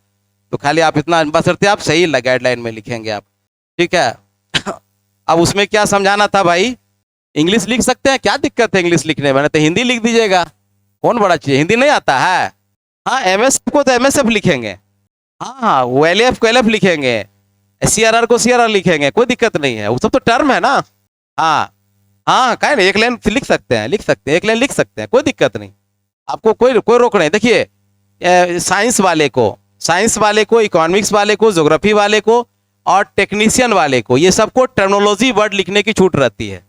तो खाली आप इतना बसरते आप सही गाइडलाइन में लिखेंगे आप, ठीक है। अब उसमें क्या समझाना था भाई, इंग्लिश लिख सकते हैं, क्या दिक्कत है इंग्लिश लिखने में, तो हिंदी लिख दीजिएगा, कौन बड़ा चीज, हिंदी नहीं आता है, हाँ एमएसएफ को तो एमएसएफ लिखेंगे, हाँ हाँ वो एलएफ को एलएफ लिखेंगे, सीआरआर को सीआरआर लिखेंगे, कोई दिक्कत नहीं है, वो सब तो टर्म है ना। हाँ हाँ क्या नहीं, एक लाइन लिख सकते हैं, लिख सकते हैं, एक लाइन लिख सकते हैं, कोई दिक्कत नहीं, आपको कोई कोई रोक नहीं। देखिए साइंस वाले को, इकोनॉमिक्स वाले को, ज्योग्राफी वाले को और टेक्नीशियन वाले को, ये सबको टर्मिनोलॉजी वर्ड लिखने की छूट रहती है।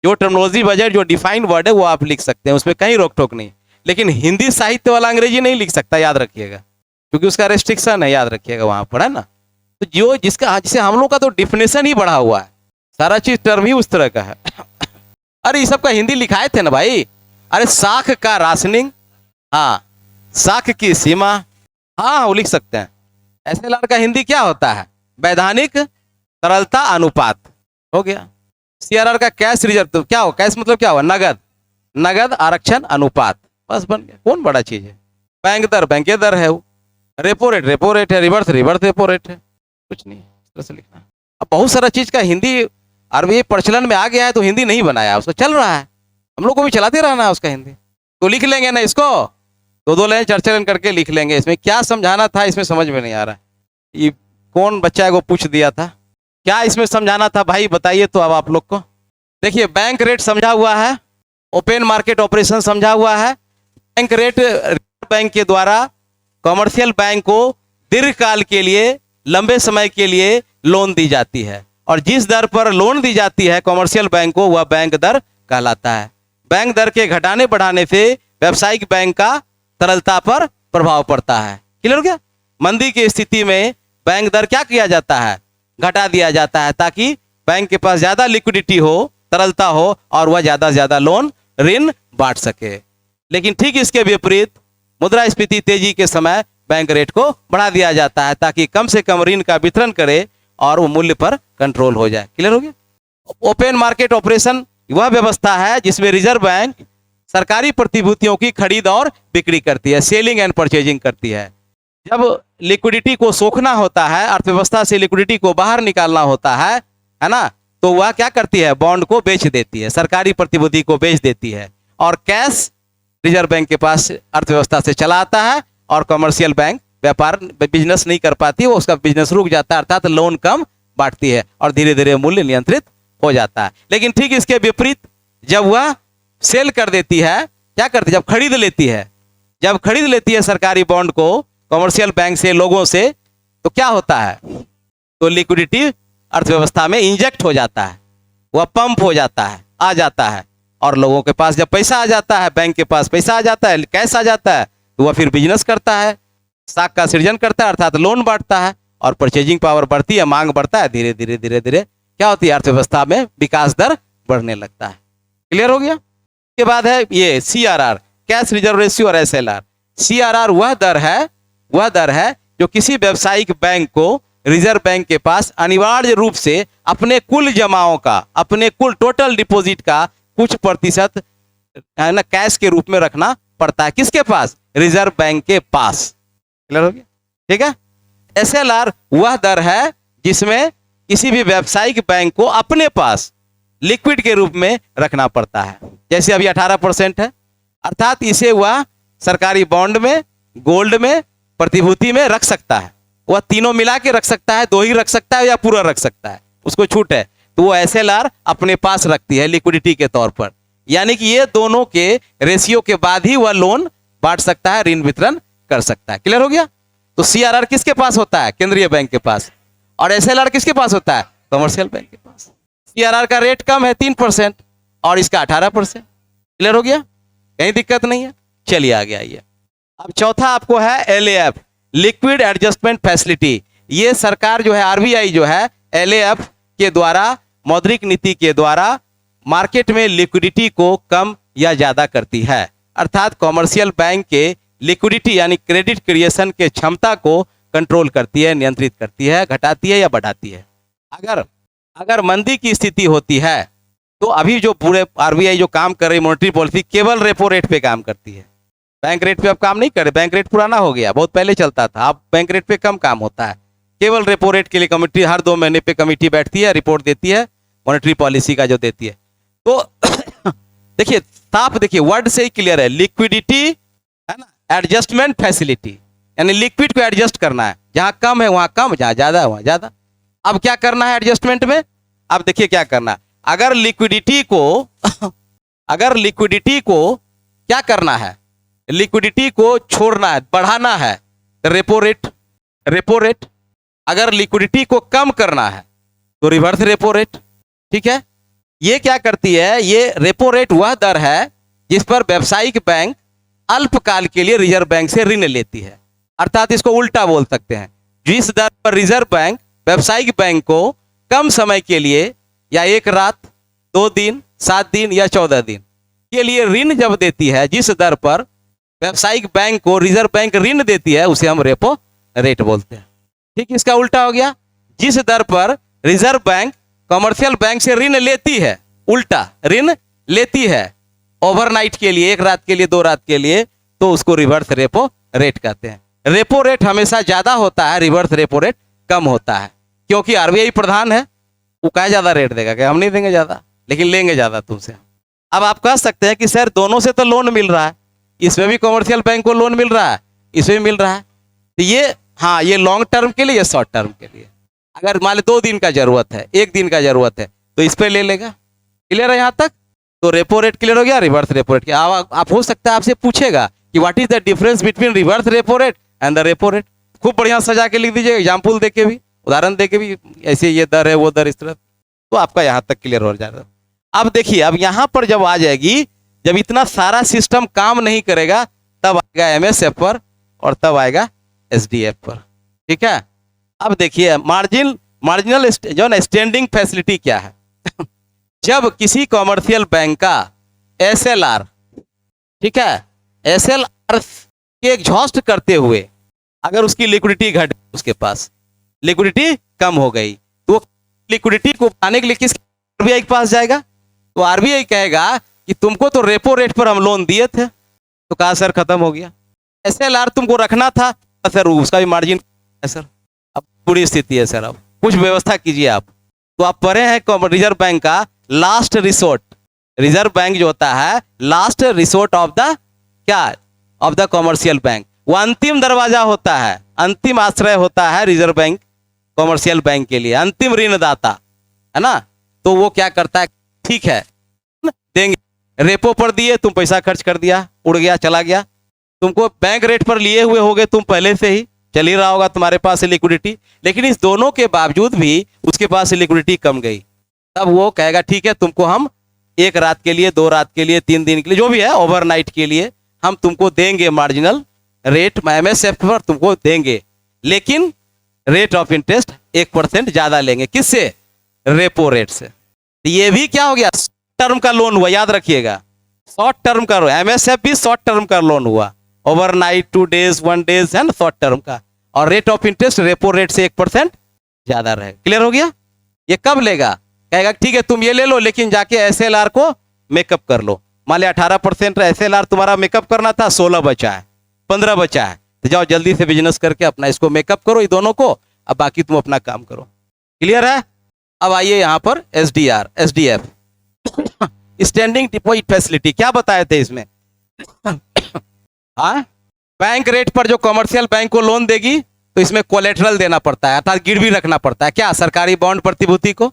जो टर्मिनोलॉजी बजट, जो डिफाइंड वर्ड है वो आप लिख सकते हैं, उसमें कहीं रोक टोक नहीं। लेकिन हिंदी साहित्य वाला अंग्रेजी नहीं लिख सकता, याद रखिएगा, क्योंकि उसका रेस्ट्रिक्शन है, याद रखिएगा वहां पर, है ना। तो जो जिसे हम लोग का तो डिफिनेशन ही बढ़ा हुआ है, सारा चीज टर्म ही उस तरह का है। अरे ये सब का हिंदी लिखाए थे ना भाई, अरे साख का राशनिंग, हाँ साख की सीमा, हाँ वो लिख सकते हैं। एसएलआर का हिंदी क्या होता है, वैधानिक तरलता अनुपात, हो गया। सीआरआर का कैश रिजर्व, तो क्या हो, कैश मतलब क्या हुआ, नगद आरक्षण अनुपात, बस बन गया, कौन बड़ा चीज है। बैंक दर है वो, रेपो रेट है, रिवर्स रेपो रेट है, कुछ नहीं, इस तरह से लिखना। अब बहुत सारा चीज का हिंदी आरबीआई प्रचलन में आ गया है, तो हिंदी नहीं बनाया, उसको चल रहा है, हम लोग को भी चलाते रहना है उसका हिंदी, तो लिख लेंगे ना इसको, दो लाइन 4 लाइन करके लिख लेंगे। इसमें क्या समझाना था, इसमें समझ में नहीं आ रहा है, ये कौन बच्चा को पूछ दिया था, क्या इसमें समझाना था भाई, बताइए तो अब आप लोग को। देखिए बैंक रेट समझा हुआ है, ओपन मार्केट ऑपरेशन समझा हुआ है। बैंक रेट बैंक के द्वारा कमर्शियल बैंक को दीर्घकाल के लिए, लंबे समय के लिए लोन दी जाती है, और जिस दर पर लोन दी जाती है कमर्शियल बैंक को, वह बैंक दर कहलाता है। बैंक दर के घटाने बढ़ाने से व्यावसायिक बैंक का तरलता पर प्रभाव पड़ता है। क्लियर हो गया। मंदी की स्थिति में बैंक दर क्या किया जाता है, घटा दिया जाता है, ताकि बैंक के पास ज्यादा लिक्विडिटी हो, तरलता हो, और वह ज्यादा से ज्यादा लोन, ऋण बांट सके। लेकिन ठीक इसके विपरीत मुद्रास्फीति तेजी के समय बैंक रेट को बढ़ा दिया जाता है, ताकि कम से कम ऋण का वितरण करे और वो मूल्य पर कंट्रोल हो जाए। क्लियर हो गया। ओपन मार्केट ऑपरेशन वह व्यवस्था है जिसमें रिजर्व बैंक सरकारी प्रतिभूतियों की खरीद और बिक्री करती है, सेलिंग एंड परचेजिंग करती है। जब लिक्विडिटी को सोखना होता है, अर्थव्यवस्था से लिक्विडिटी को बाहर निकालना होता है ना, तो वह क्या करती है, बॉन्ड को बेच देती है, सरकारी प्रतिभूति को बेच देती है, और कैश रिजर्व बैंक के पास अर्थव्यवस्था से चला आता है, और कमर्शियल बैंक व्यापार बिजनेस नहीं कर पाती, वो उसका बिजनेस रुक जाता है, अर्थात लोन कम बांटती है, और धीरे धीरे मूल्य नियंत्रित हो जाता है। लेकिन ठीक इसके विपरीत जब वह सेल कर देती है, क्या करती है, जब खरीद लेती है सरकारी बॉन्ड को कमर्शियल बैंक से, लोगों से, तो क्या होता है, तो लिक्विडिटी अर्थव्यवस्था में इंजेक्ट हो जाता है, वह पंप हो जाता है, आ जाता है, और लोगों के पास जब पैसा आ जाता है, बैंक के पास पैसा आ जाता है, कैश आ जाता है, तो वह फिर बिजनेस करता है, स्टॉक का सृजन करता है, अर्थात लोन बांटता है, और परचेजिंग पावर बढ़ती है, मांग बढ़ता है, धीरे धीरे धीरे धीरे क्या होती है, अर्थव्यवस्था में विकास दर बढ़ने लगता है। क्लियर हो गया। के बाद है ये सीआरआर, कैश रिजर्व रेशियो, और एसएलआर। सीआरआर वह दर है जो किसी व्यावसायिक बैंक को रिजर्व बैंक के पास अनिवार्य रूप से अपने कुल जमाओं का, अपने कुल टोटल डिपॉजिट का कुछ प्रतिशत है ना कैश के रूप में रखना पड़ता है। किसके पास, रिजर्व बैंक के पास। क्लियर हो गया, ठीक है। एसएलआर वह दर है जिसमें किसी भी व्यावसायिक बैंक को अपने पास लिक्विड के रूप में रखना पड़ता है। जैसे अभी 18% है, अर्थात इसे वह सरकारी बॉन्ड में, गोल्ड में, प्रतिभूति में रख सकता है, वह तीनों मिला के रख सकता है, 2 ही रख सकता है या पूरा रख सकता है, उसको छूट है, तो वो एसएलआर अपने पास रखती है लिक्विडिटी के तौर पर। यानी कि ये दोनों के रेशियो के बाद ही वह लोन बांट सकता है, ऋण वितरण कर सकता है। क्लियर हो गया? तो सीआरआर किसके पास होता है? केंद्रीय बैंक के पास। और एसएलआर किसके पास होता है? कमर्शियल बैंक के पास। सीआरआर का रेट कम है 3% और इसका 18%। क्लियर हो गया? कहीं दिक्कत नहीं है। चलिए आगे आइए। अब चौथा आपको है एलएएफ, लिक्विड एडजस्टमेंट फैसिलिटी। ये सरकार जो है, आरबीआई जो है, एलएएफ के द्वारा, मौद्रिक नीति के द्वारा मार्केट में लिक्विडिटी को कम या ज्यादा करती है। अर्थात कॉमर्शियल बैंक के लिक्विडिटी यानी क्रेडिट क्रिएशन के क्षमता को कंट्रोल करती है, नियंत्रित करती है, घटाती है या बढ़ाती है। अगर मंदी की स्थिति होती है तो अभी जो पूरे आरबीआई जो काम कर रही मॉनेटरी पॉलिसी केवल रेपो रेट पे काम करती है। बैंक रेट पे अब काम नहीं करे, बैंक रेट पुराना हो गया, बहुत पहले चलता था, अब बैंक रेट पे कम काम होता है। केवल रेपो रेट के लिए कमेटी हर 2 महीने पे कमेटी बैठती है, रिपोर्ट देती है मॉनेटरी पॉलिसी का जो देती है। तो देखिए साफ, देखिए वर्ड से ही क्लियर है, लिक्विडिटी है ना, एडजस्टमेंट फैसिलिटी, यानी लिक्विड को एडजस्ट करना है, जहां कम है वहां कम, जहां ज्यादा है वहां ज्यादा। अब क्या करना है एडजस्टमेंट में? अब देखिए क्या करना है। अगर लिक्विडिटी को क्या करना है, लिक्विडिटी को छोड़ना है, बढ़ाना है, रेपो रेट। अगर लिक्विडिटी को कम करना है तो रिवर्स रेपो रेट। ठीक है? ये क्या करती है? ये रेपो रेट वह दर है जिस पर व्यावसायिक बैंक अल्पकाल के लिए रिजर्व बैंक से ऋण लेती है। अर्थात इसको उल्टा बोल सकते हैं, जिस दर पर रिजर्व बैंक व्यावसायिक बैंक को कम समय के लिए या 1 रात, 2 दिन, 7 दिन या 14 दिन के लिए ऋण जब देती है, जिस दर पर व्यावसायिक बैंक को रिजर्व बैंक ऋण देती है, उसे हम रेपो रेट बोलते हैं। ठीक, इसका उल्टा हो गया, जिस दर पर रिजर्व बैंक कमर्शियल बैंक से ऋण लेती है, उल्टा ऋण लेती है ओवरनाइट के लिए, 1 रात के लिए, 2 रात के लिए, तो उसको रिवर्स रेपो रेट कहते हैं। रेपो रेट हमेशा ज्यादा होता है, रिवर्स रेपो रेट कम होता है, क्योंकि आरबीआई प्रधान है, वो क्या ज्यादा रेट देगा? क्या हम नहीं देंगे ज्यादा, लेकिन लेंगे ज्यादा तुमसे। अब आप कह सकते हैं कि सर दोनों से तो लोन मिल रहा है, इसमें भी कमर्शियल बैंक को लोन मिल रहा है, इसमें भी मिल रहा है, तो ये हाँ, ये लॉन्ग टर्म के लिए, ये शॉर्ट टर्म के लिए। अगर मान लो 2 दिन का जरूरत है, 1 दिन का जरूरत है, तो इस पे ले लेगा। क्लियर है यहाँ तक? तो रेपो रेट क्लियर हो गया, रिवर्स रेपो रेट। आप हो सकता है आपसे पूछेगा कि what is the difference between reverse repo rate and the repo rate. खूब बढ़िया सजा के लिख दीजिए, एग्जाम्पल दे के भी, उदाहरण दे के भी, ऐसे ये दर है, वो दर, इस तरह, तो आपका यहाँ तक क्लियर हो जाएगा। अब देखिए, अब यहाँ पर जब आ जाएगी, जब इतना सारा सिस्टम काम नहीं करेगा, तब आएगा एमएसएफ पर और तब आएगा एसडीएफ पर। ठीक है? अब देखिए मार्जिनल जो ना स्टैंडिंग फैसिलिटी क्या है। जब किसी कॉमर्शियल बैंक का एसएलआर, ठीक है, एसएलआर के एग्जॉस्ट करते हुए अगर उसकी लिक्विडिटी घट, उसके पास लिक्विडिटी कम हो गई, तो लिक्विडिटी को पाने के लिए किस आरबीआई के पास जाएगा? तो आरबीआई कहेगा कि तुमको तो रेपो रेट पर हम लोन दिए थे, तो कहा सर खत्म हो गया, एसएलआर तुमको रखना था सर, उसका भी मार्जिन है सर, अब बुरी स्थिति है सर, अब कुछ व्यवस्था कीजिए आप। तो आप पढ़े हैं रिजर्व बैंक का लास्ट रिसोर्ट, रिजर्व बैंक जो होता है लास्ट रिसोर्ट ऑफ द क्या, ऑफ द कॉमर्शियल बैंक, वो अंतिम दरवाजा होता है, अंतिम आश्रय होता है रिजर्व बैंक कॉमर्शियल बैंक के लिए, अंतिम ऋणदाता है ना। तो वो क्या करता है, ठीक है देंगे, रेपो पर दिए, तुम पैसा खर्च कर दिया, उड़ गया, चला गया, तुमको बैंक रेट पर लिए हुए होगे तुम पहले से ही, चल ही रहा होगा तुम्हारे पास लिक्विडिटी, लेकिन इस दोनों के बावजूद भी उसके पास लिक्विडिटी कम गई, तब वो कहेगा ठीक है तुमको हम 1 रात के लिए, 2 रात के लिए, 3 दिन के लिए, जो भी है ओवरनाइट के लिए हम तुमको देंगे मार्जिनल रेट एमएसएफ पर तुमको देंगे, लेकिन रेट ऑफ इंटरेस्ट 1% ज्यादा लेंगे। किससे? रेपो रेट से। ये भी क्या हो गया, टर्म का लोन हुआ, याद रखिएगा, शॉर्ट टर्म का, एमएसएफ भी शॉर्ट टर्म का लोन हुआ, ओवरनाइट, 2 डेज, 1 डेज है ना, शॉर्ट टर्म का, और rate of interest repo rate से 1% ज्यादा रहे। क्लियर हो गया? ये कब लेगा? कहेगा ठीक है तुम ये ले लो, लेकिन जाके एसएलआर को मेकअप कर लो। मान लिया 18% एसएलआर तुम्हारा मेकअप करना था, 16 बचा है, 15 बचा है, तो जाओ जल्दी से बिजनेस करके अपना इसको मेकअप करो, ये दोनों को, अब बाकी तुम अपना काम करो। क्लियर है? अब आइए यहाँ पर SDR, SDF, standing deposit facility, क्या बताए थे इसमें? हाँ, बैंक रेट पर जो कमर्शियल बैंक को लोन देगी तो इसमें कोलेटरल देना पड़ता है, अर्थात गिरवी रखना पड़ता है, क्या, सरकारी बॉन्ड प्रतिभूति को।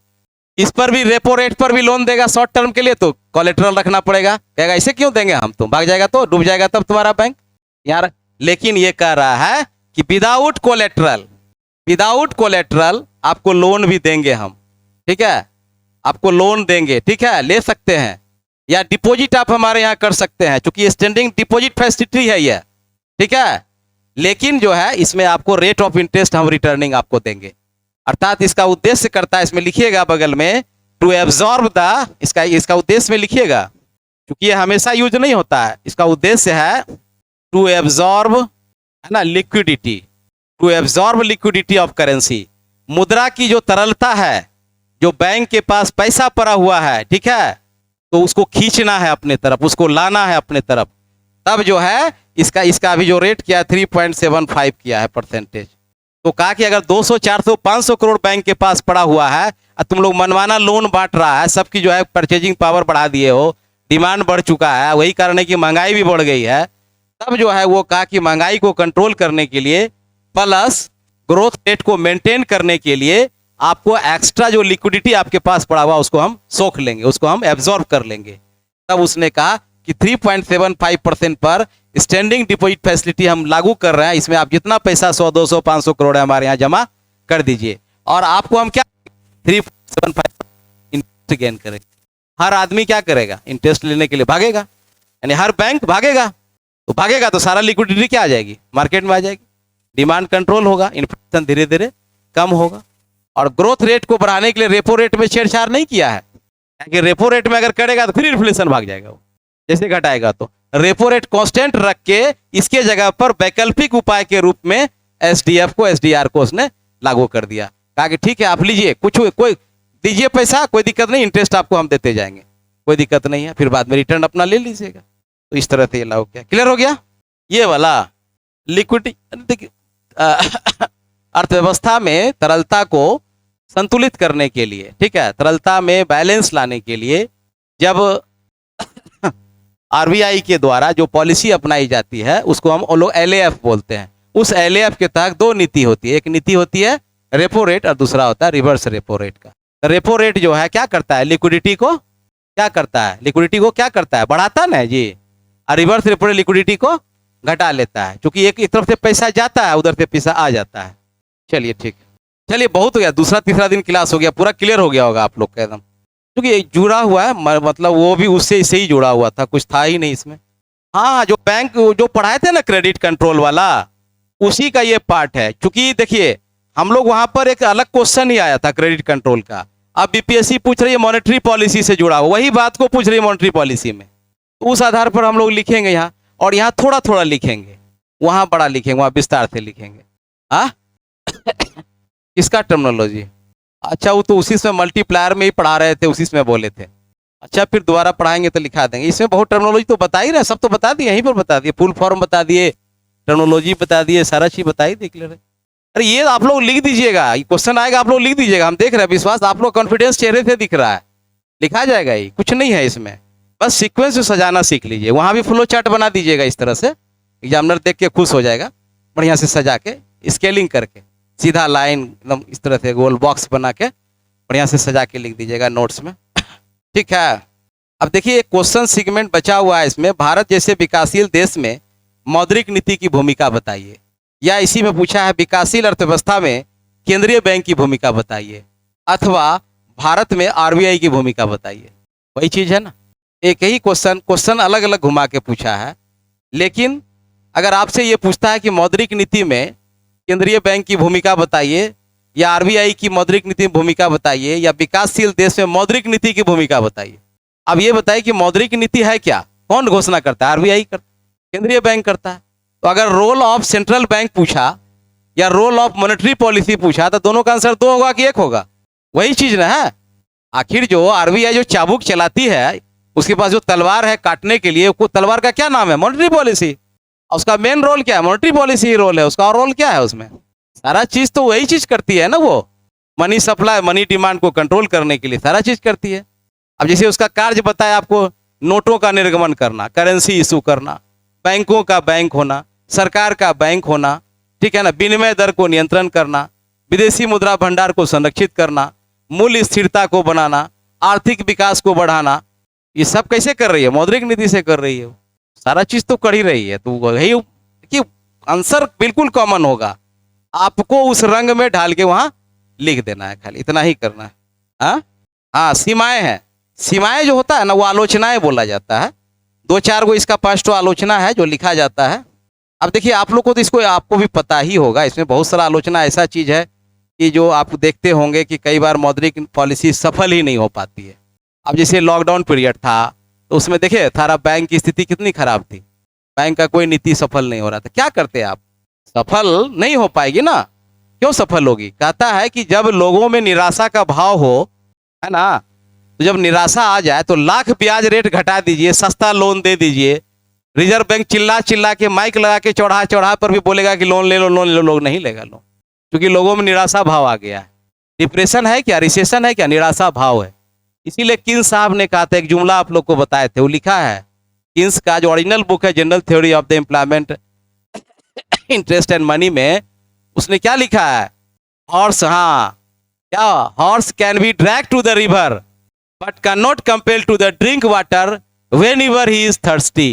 इस पर भी रेपो रेट पर भी लोन देगा शॉर्ट टर्म के लिए, तो कोलेटरल रखना पड़ेगा। कहेगा ऐसे क्यों देंगे हम, तुम भाग जाएगा तो, डूब जाएगा तब तुम्हारा बैंक, यार लेकिन ये कह रहा है कि विदाउट कोलेट्रल आपको लोन भी देंगे हम, ठीक है, आपको लोन देंगे, ठीक है, ले सकते हैं, या डिपॉजिट आप हमारे यहाँ कर सकते हैं, क्योंकि स्टैंडिंग डिपॉजिट फैसिलिटी है ये, ठीक है। लेकिन जो है इसमें आपको रेट ऑफ इंटरेस्ट हम रिटर्निंग आपको देंगे। अर्थात इसका उद्देश्य करता है, इसमें लिखिएगा बगल में, टू एब्जॉर्ब द, इसका उद्देश्य में लिखिएगा, क्योंकि ये हमेशा यूज नहीं होता है। इसका उद्देश्य है टू एब्जॉर्ब, है ना, liquidity, to absorb liquidity of currency. मुद्रा की जो तरलता है, जो बैंक के पास पैसा पड़ा हुआ है, ठीक है, तो उसको खींचना है अपने तरफ, उसको लाना है अपने तरफ। तब जो है इसका अभी जो रेट किया है 3.75 किया है परसेंटेज। तो कहा कि अगर 200, 400, 500 करोड़ बैंक के पास पड़ा हुआ है और तुम लोग मनमाना लोन बांट रहा है, सबकी जो है परचेजिंग पावर बढ़ा दिए हो, डिमांड बढ़ चुका है, वही कारण है कि महंगाई भी बढ़ गई है। तब जो है वो कहा कि महंगाई को कंट्रोल करने के लिए प्लस ग्रोथ रेट को मेंटेन करने के लिए आपको एक्स्ट्रा जो लिक्विडिटी आपके पास पड़ा हुआ उसको हम सोख लेंगे, उसको हम एब्जॉर्ब कर लेंगे। तब उसने कहा कि 3.75% पर स्टैंडिंग डिपॉजिट फैसिलिटी हम लागू कर रहे हैं, इसमें आप जितना पैसा 100, 200, 500 करोड़ है हमारे यहाँ जमा कर दीजिए, और आपको हम क्या 3.75 इंटरेस्ट गेन करेंगे। हर आदमी क्या करेगा, इंटरेस्ट लेने के लिए भागेगा, यानी हर बैंक भागेगा, तो भागेगा तो सारा लिक्विडिटी क्या आ जाएगी, मार्केट में आ जाएगी, डिमांड कंट्रोल होगा, इन्फ्लेशन धीरे धीरे कम होगा। और ग्रोथ रेट को बढ़ाने के लिए रेपो रेट में छेड़छाड़ नहीं किया है, क्योंकि रेपो रेट में अगर करेगा तो फिर इन्फ्लेशन भाग जाएगा, वो जैसे घटाएगा। तो रेपो रेट कांस्टेंट रख के इसके जगह पर वैकल्पिक उपाय के रूप में एसडीएफ को, एसडीआर को उसने लागू कर दिया। कहा कि ठीक है आप लीजिए, कुछ कोई दीजिए पैसा, कोई दिक्कत नहीं, इंटरेस्ट आपको हम देते जाएंगे, कोई दिक्कत नहीं है, फिर बाद में रिटर्न अपना ले लीजिएगा। तो इस तरह से ये लागू किया। क्लियर हो गया ये वाला लिक्विडिटी। अर्थव्यवस्था में तरलता को संतुलित करने के लिए, ठीक है, तरलता में बैलेंस लाने के लिए जब आरबीआई के द्वारा जो पॉलिसी अपनाई जाती है उसको हम लोग एलएएफ बोलते हैं। उस एलएएफ के तहत दो नीति होती है, एक नीति होती है रेपो रेट और दूसरा होता है रिवर्स रेपो रेट का। रेपो रेट जो है क्या करता है, लिक्विडिटी को क्या करता है, लिक्विडिटी को क्या करता है, बढ़ाता ना जी, और रिवर्स रेपो रेट लिक्विडिटी को घटा लेता है, क्योंकि एक तरफ से पैसा जाता है, उधर से पैसा आ जाता है। चलिए ठीक, चलिए बहुत हो गया, दूसरा तीसरा दिन क्लास हो गया, पूरा क्लियर हो गया होगा आप लोग का एकदम, क्योंकि जुड़ा हुआ है, मतलब वो भी उससे इससे ही जुड़ा हुआ था, कुछ था ही नहीं इसमें। हाँ, जो बैंक जो पढ़ाए थे ना क्रेडिट कंट्रोल वाला, उसी का ये पार्ट है। क्योंकि देखिए हम लोग वहां पर एक अलग क्वेश्चन ही आया था क्रेडिट कंट्रोल का, अब बीपीएससी पूछ रही है मॉनेटरी पॉलिसी से जुड़ा हुआ, वही बात को पूछ रही है मॉनेटरी पॉलिसी में, तो उस आधार पर हम लोग लिखेंगे यहाँ, और यहाँ थोड़ा थोड़ा लिखेंगे, वहाँ बड़ा लिखेंगे, वहाँ विस्तार से लिखेंगे। हाँ इसका टर्मिनोलॉजी, अच्छा वो तो उसी में मल्टीप्लायर में ही पढ़ा रहे थे, उसी में बोले थे। अच्छा फिर दोबारा पढ़ाएंगे तो लिखा देंगे, इसमें बहुत टर्मिनोलॉजी तो बता ही रहे, सब तो बता दिए, यहीं पर बता दिए, फुल फॉर्म बता दिए, टर्मिनोलॉजी बता दिए, सारा चीज बता ही दे क्लियर। अरे ये आप लोग लिख दीजिएगा, ये क्वेश्चन आएगा आप लोग लिख दीजिएगा, हम देख रहे हैं विश्वास, आप लोग कॉन्फिडेंस चेहरे से दिख रहा है, लिखा जाएगा, ये कुछ नहीं है इसमें, बस सीक्वेंस सजाना सीख लीजिए। वहाँ भी फ्लो चार्ट बना दीजिएगा इस तरह से, एग्जामिनर देख के खुश हो जाएगा, बढ़िया से सजा के स्केलिंग करके सीधा लाइन एकदम इस तरह से गोल बॉक्स बना के बढ़िया से सजा के लिख दीजिएगा नोट्स में, ठीक है। अब देखिए एक क्वेश्चन सेगमेंट बचा हुआ है इसमें, भारत जैसे विकासशील देश में मौद्रिक नीति की भूमिका बताइए, या इसी में पूछा है विकासशील अर्थव्यवस्था में केंद्रीय बैंक की भूमिका बताइए, अथवा भारत में आरबीआई की भूमिका बताइए, वही चीज है ना, एक ही क्वेश्चन अलग अलग घुमा के पूछा है। लेकिन अगर आपसे ये पूछता है कि मौद्रिक नीति में केंद्रीय बैंक की भूमिका बताइए, या आरबीआई की मौद्रिक नीति भूमिका बताइए, या विकासशील देश में मौद्रिक नीति की भूमिका बताइए, अब ये बताइए कि मौद्रिक नीति है क्या, कौन घोषणा करता है, आरबीआई करता है, केंद्रीय बैंक करता है। तो अगर रोल ऑफ सेंट्रल बैंक पूछा या रोल ऑफ मॉनेटरी पॉलिसी पूछा तो दोनों का आंसर दो होगा कि एक होगा, वही चीज ना है। आखिर जो आरबीआई जो चाबुक चलाती है, उसके पास जो तलवार है काटने के लिए, वो तलवार का क्या नाम है, मॉनेटरी पॉलिसी, उसका मेन रोल क्या है, मॉनेटरी पॉलिसी ही रोल है उसका, और रोल क्या है उसमें, सारा चीज तो वही चीज करती है ना, वो मनी सप्लाई मनी डिमांड को कंट्रोल करने के लिए सारा चीज करती है। अब जैसे उसका कार्य बताया आपको, नोटों का निर्गमन करना, करेंसी इशू करना, बैंकों का बैंक होना, सरकार का बैंक होना, ठीक है ना, विनिमय दर को नियंत्रण करना, विदेशी मुद्रा भंडार को संरक्षित करना, मूल्य स्थिरता को बनाना, आर्थिक विकास को बढ़ाना, ये सब कैसे कर रही है, मौद्रिक नीति से कर रही है, सारा चीज तो कर ही रही है। तो वही आंसर बिल्कुल कॉमन होगा, आपको उस रंग में ढाल के वहां लिख देना है, खाली इतना ही करना है। हाँ हाँ, सीमाएं हैं। सीमाएं जो होता है ना वो आलोचनाएं बोला जाता है। दो चार गो इसका 5 आलोचना है जो लिखा जाता है। अब देखिए आप लोग को तो इसको आपको भी पता ही होगा, इसमें बहुत सारा आलोचना ऐसा चीज है कि जो आप देखते होंगे कि कई बार मौद्रिक पॉलिसी सफल ही नहीं हो पाती है। अब जैसे लॉकडाउन पीरियड था तो उसमें देखिए थारा बैंक की स्थिति कितनी खराब थी, बैंक का कोई नीति सफल नहीं हो रहा था। क्या करते आप, सफल नहीं हो पाएगी ना। क्यों सफल होगी, कहता है कि जब लोगों में निराशा का भाव हो, है ना, तो जब निराशा आ जाए तो लाख ब्याज रेट घटा दीजिए, सस्ता लोन दे दीजिए। रिजर्व बैंक चिल्ला चिल्ला के माइक लगा के चौड़ा चौड़ा पर भी बोलेगा कि लोन ले लो लोन ले लो, लोग नहीं लेगा लोन, क्योंकि लोगों में निराशा भाव आ गया है। डिप्रेशन है क्या, रिसेशन है क्या, निराशा भाव है। इसीलिए किन्स साहब ने कहा था, एक जुमला आप लोग को बताए थे, वो लिखा है किन्स का जो ओरिजिनल बुक है general theory of the employment interest and money में, उसने क्या लिखा है, हॉर्स, हाँ क्या, horse can be drag to the river but can not compel to the drink water whenever he is thirsty.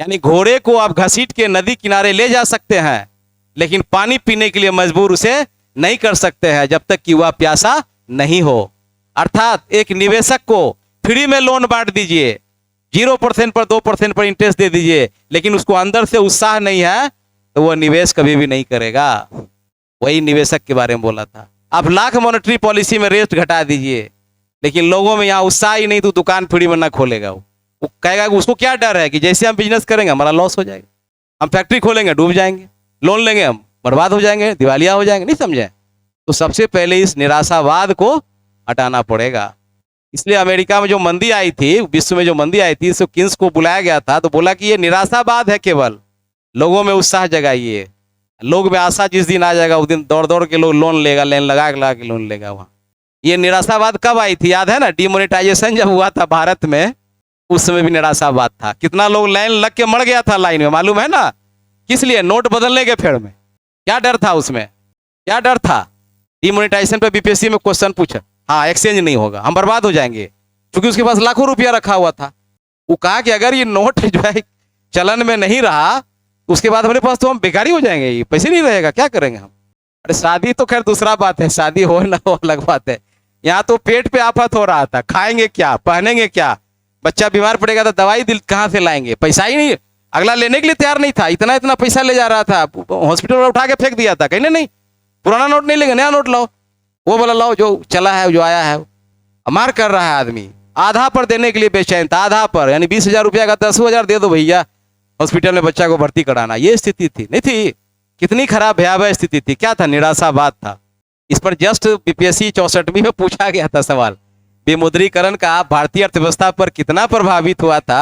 यानी घोड़े को आप घसीट के नदी किनारे ले जा सकते हैं, लेकिन पानी पीने के लिए मजबूर उसे नहीं कर सकते हैं जब तक कि वह प्यासा नहीं हो। अर्थात एक निवेशक को फ्री में लोन बांट दीजिए, 0% पर 2% पर इंटरेस्ट दे दीजिए, लेकिन उसको अंदर से उत्साह नहीं है तो वह निवेश कभी भी नहीं करेगा। वही निवेशक के बारे में बोला था। आप लाख मॉनेटरी पॉलिसी में रेट घटा दीजिए, लेकिन लोगों में यहाँ उत्साह ही नहीं तो दुकान फ्री में ना खोलेगा। वो कहेगा कि उसको क्या डर है कि जैसे हम बिजनेस करेंगे हमारा लॉस हो जाएगा, हम फैक्ट्री खोलेंगे डूब जाएंगे, लोन लेंगे हम बर्बाद हो जाएंगे, दिवालिया हो जाएंगे। नहीं समझे, तो सबसे पहले इस निराशावाद को हटाना पड़ेगा। इसलिए अमेरिका में जो मंदी आई थी, विश्व में जो मंदी आई थी, इसको किन्स को बुलाया गया था तो बोला कि ये निराशावाद है, केवल लोगों में उत्साह जगाइए। लोग में आशा जिस दिन आ जाएगा उस दिन दौड़ दौड़ के लोग लोन लेगा, लाइन लगा के लोन लेगा। वहाँ ये निराशावाद कब आई थी याद है ना, डिमोनेटाइजेशन जब हुआ था भारत में, उस समय भी निराशावाद था। कितना लोग लाइन लग के मर गया था लाइन में, मालूम है ना, किस लिए, नोट बदलने के फेर में। क्या डर था उसमें, क्या डर था, डिमोनेटाइजेशन पे बीपीएससी में क्वेश्चन पूछा, हाँ एक्सचेंज नहीं होगा, हम बर्बाद हो जाएंगे, क्योंकि उसके पास लाखों रुपया रखा हुआ था। वो कहा कि अगर ये नोट जो है चलन में नहीं रहा उसके बाद हमारे पास तो हम बेकारी हो जाएंगे, ये पैसे नहीं रहेगा, क्या करेंगे हम। अरे शादी तो खैर दूसरा बात है, शादी हो ना हो अलग बात है। यहाँ तो पेट पे आफत हो रहा था, खाएंगे क्या, पहनेंगे क्या, बच्चा बीमार पड़ेगा तो दवाई दिल कहाँ से लाएंगे, पैसा ही नहीं, अगला लेने के लिए तैयार नहीं था, इतना इतना पैसा ले जा रहा था, हॉस्पिटल में उठा के फेंक दिया था, कहने नहीं पुराना नोट नहीं लेंगे, नया नोट लाओ। वो बोला लाओ जो चला है जो आया है। मार कर रहा है आदमी, आधा पर देने के लिए बेचैन था, आधा पर, यानी 20,000 रुपया का 10,000 दे दो भैया, हॉस्पिटल में बच्चा को भर्ती कराना। ये स्थिति थी, नहीं थी, कितनी खराब भयावह स्थिति थी। क्या था, निराशावाद था। इस पर जस्ट बीपीएससी 64वीं में पूछा गया था सवाल, विमुद्रीकरण का भारतीय अर्थव्यवस्था पर कितना प्रभावित हुआ था,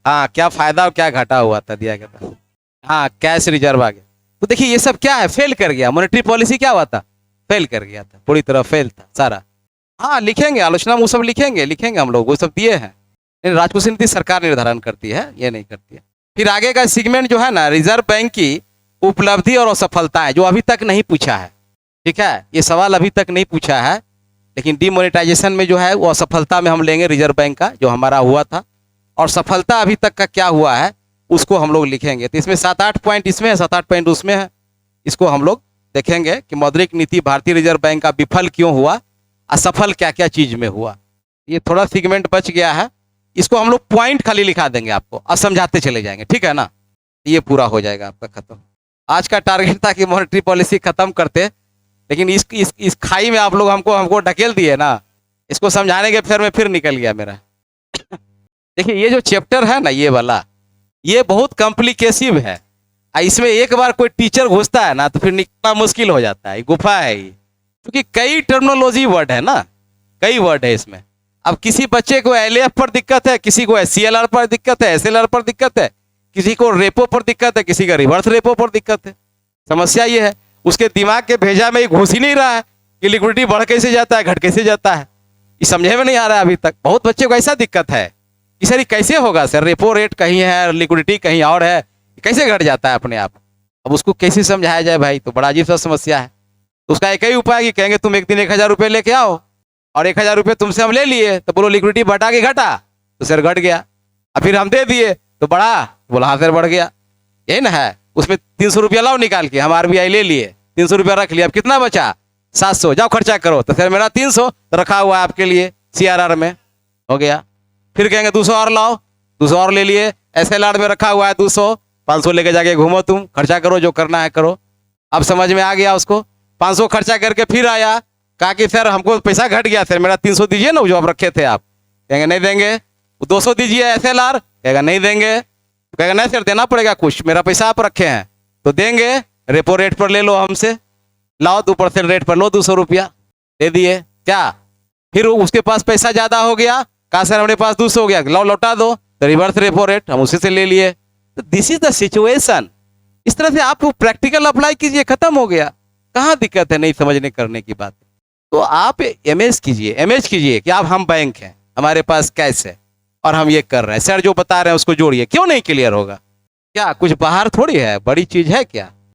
हाँ क्या फायदा और क्या घाटा हुआ था, दिया गया था। हाँ कैश रिजर्व आ गया। तो देखिए ये सब क्या है, फेल कर गया। मॉनेटरी पॉलिसी क्या हुआ था, फेल कर गया था, पूरी तरह फेल था सारा। हाँ लिखेंगे आलोचना, वो सब लिखेंगे हम लोग, वो सब दिए हैं। राजकोषीय नीति सरकार निर्धारण करती है, ये नहीं करती है। फिर आगे का सेगमेंट जो है ना, रिजर्व बैंक की उपलब्धि और असफलताएं, जो अभी तक नहीं पूछा है, ठीक है, ये सवाल अभी तक नहीं पूछा है, लेकिन डिमोनेटाइजेशन में जो है वो असफलता में हम लेंगे रिजर्व बैंक का जो हमारा हुआ था, और सफलता अभी तक का क्या हुआ है उसको हम लोग लिखेंगे। तो इसमें 7-8 पॉइंट इसमें है, 7-8 पॉइंट उसमें है। इसको हम लोग देखेंगे कि मौद्रिक नीति भारतीय रिजर्व बैंक का विफल क्यों हुआ, असफल क्या क्या चीज में हुआ। ये थोड़ा सेगमेंट बच गया है, इसको हम लोग पॉइंट खाली लिखा देंगे आपको, और समझाते चले जाएंगे, ठीक है ना। ये पूरा हो जाएगा आपका खत्म। आज का टारगेट था कि मॉनेटरी पॉलिसी खत्म करते, लेकिन इस खाई में आप लोग हमको ढकेल दिए ना, इसको समझाने के फेर में फिर निकल गया मेरा। देखिए ये जो चैप्टर है ना, ये वाला, ये बहुत कॉम्प्लिकेसिव है। इसमें एक बार कोई टीचर घुसता है ना तो फिर निकलना मुश्किल हो जाता है, गुफा है ये, क्योंकि कई टर्मिनोलॉजी वर्ड है ना, कई वर्ड है इसमें। अब किसी बच्चे को एलएएफ पर दिक्कत है, किसी को एससीएलआर पर दिक्कत है, एसएलआर पर दिक्कत है, किसी को रेपो पर दिक्कत है, किसी का रिवर्स रेपो पर दिक्कत है। समस्या ये है उसके दिमाग के भेजा में घुस ही नहीं रहा है कि लिक्विडिटी बढ़ कैसे जाता है, घट कैसे जाता है, ये समझे में नहीं आ रहा है अभी तक। बहुत बच्चे को ऐसा दिक्कत है कि सर कैसे होगा सर, रेपो रेट कहीं है, लिक्विडिटी कहीं और है, कैसे घट जाता है अपने आप। अब उसको कैसे समझाया जाए भाई, तो बड़ा अजीब सा समस्या है। तो उसका एक ही उपाय कि कहेंगे तुम एक दिन 1,000 रुपये लेके आओ, और 1,000 रुपये तुमसे हम ले लिए, तो बोलो लिक्विडिटी बढ़ा के घटा, तो सर घट गया। और फिर हम दे दिए तो बढ़ा, बोला हाँ सर बढ़ गया, यही ना है। उसमें 300 रुपया लाओ निकाल के, हम आरबीआई ले लिए, 300 रुपया रख लिया, अब कितना बचा 700, जाओ खर्चा करो। तो फिर मेरा 300 रखा हुआ है आपके लिए सीआरआर में, हो गया। फिर कहेंगे 200 और लाओ, 200 और ले लिए, एसएलआर में रखा हुआ है 200, 500 लेके जाके घूमो, तुम खर्चा करो, जो करना है करो। अब समझ में आ गया उसको, 500 खर्चा करके फिर आया, कहा कि सर हमको पैसा घट गया सर, मेरा 300 दीजिए ना जो आप रखे थे आप। कहेंगे नहीं देंगे। 200 दीजिए एसएलआर, कहेगा नहीं देंगे। कहेगा नहीं सर देना पड़ेगा कुछ, मेरा पैसा आप रखे हैं तो देंगे, रेपो रेट पर ले लो हमसे, लाओ 2% रेट पर लो 200 रुपया, दे दिए क्या। फिर उसके पास पैसा ज़्यादा हो गया, कहा सर हमारे पास 200 हो गया, लाओ लौटा दो, तो रिवर्स रेपो रेट हम उसी से ले लिए। तो दिस इज द सिचुएशन। इस तरह से आप प्रैक्टिकल अप्लाई कीजिए, खत्म हो गया। कहाँ दिक्कत है नहीं समझने करने की बात। तो आप इमेज कीजिए कि आप हम बैंक हैं, हमारे पास कैश है और हम ये कर रहे हैं, सर जो बता रहे हैं उसको जोड़िए, क्यों नहीं क्लियर होगा। क्या कुछ बाहर थोड़ी है, बड़ी चीज है क्या।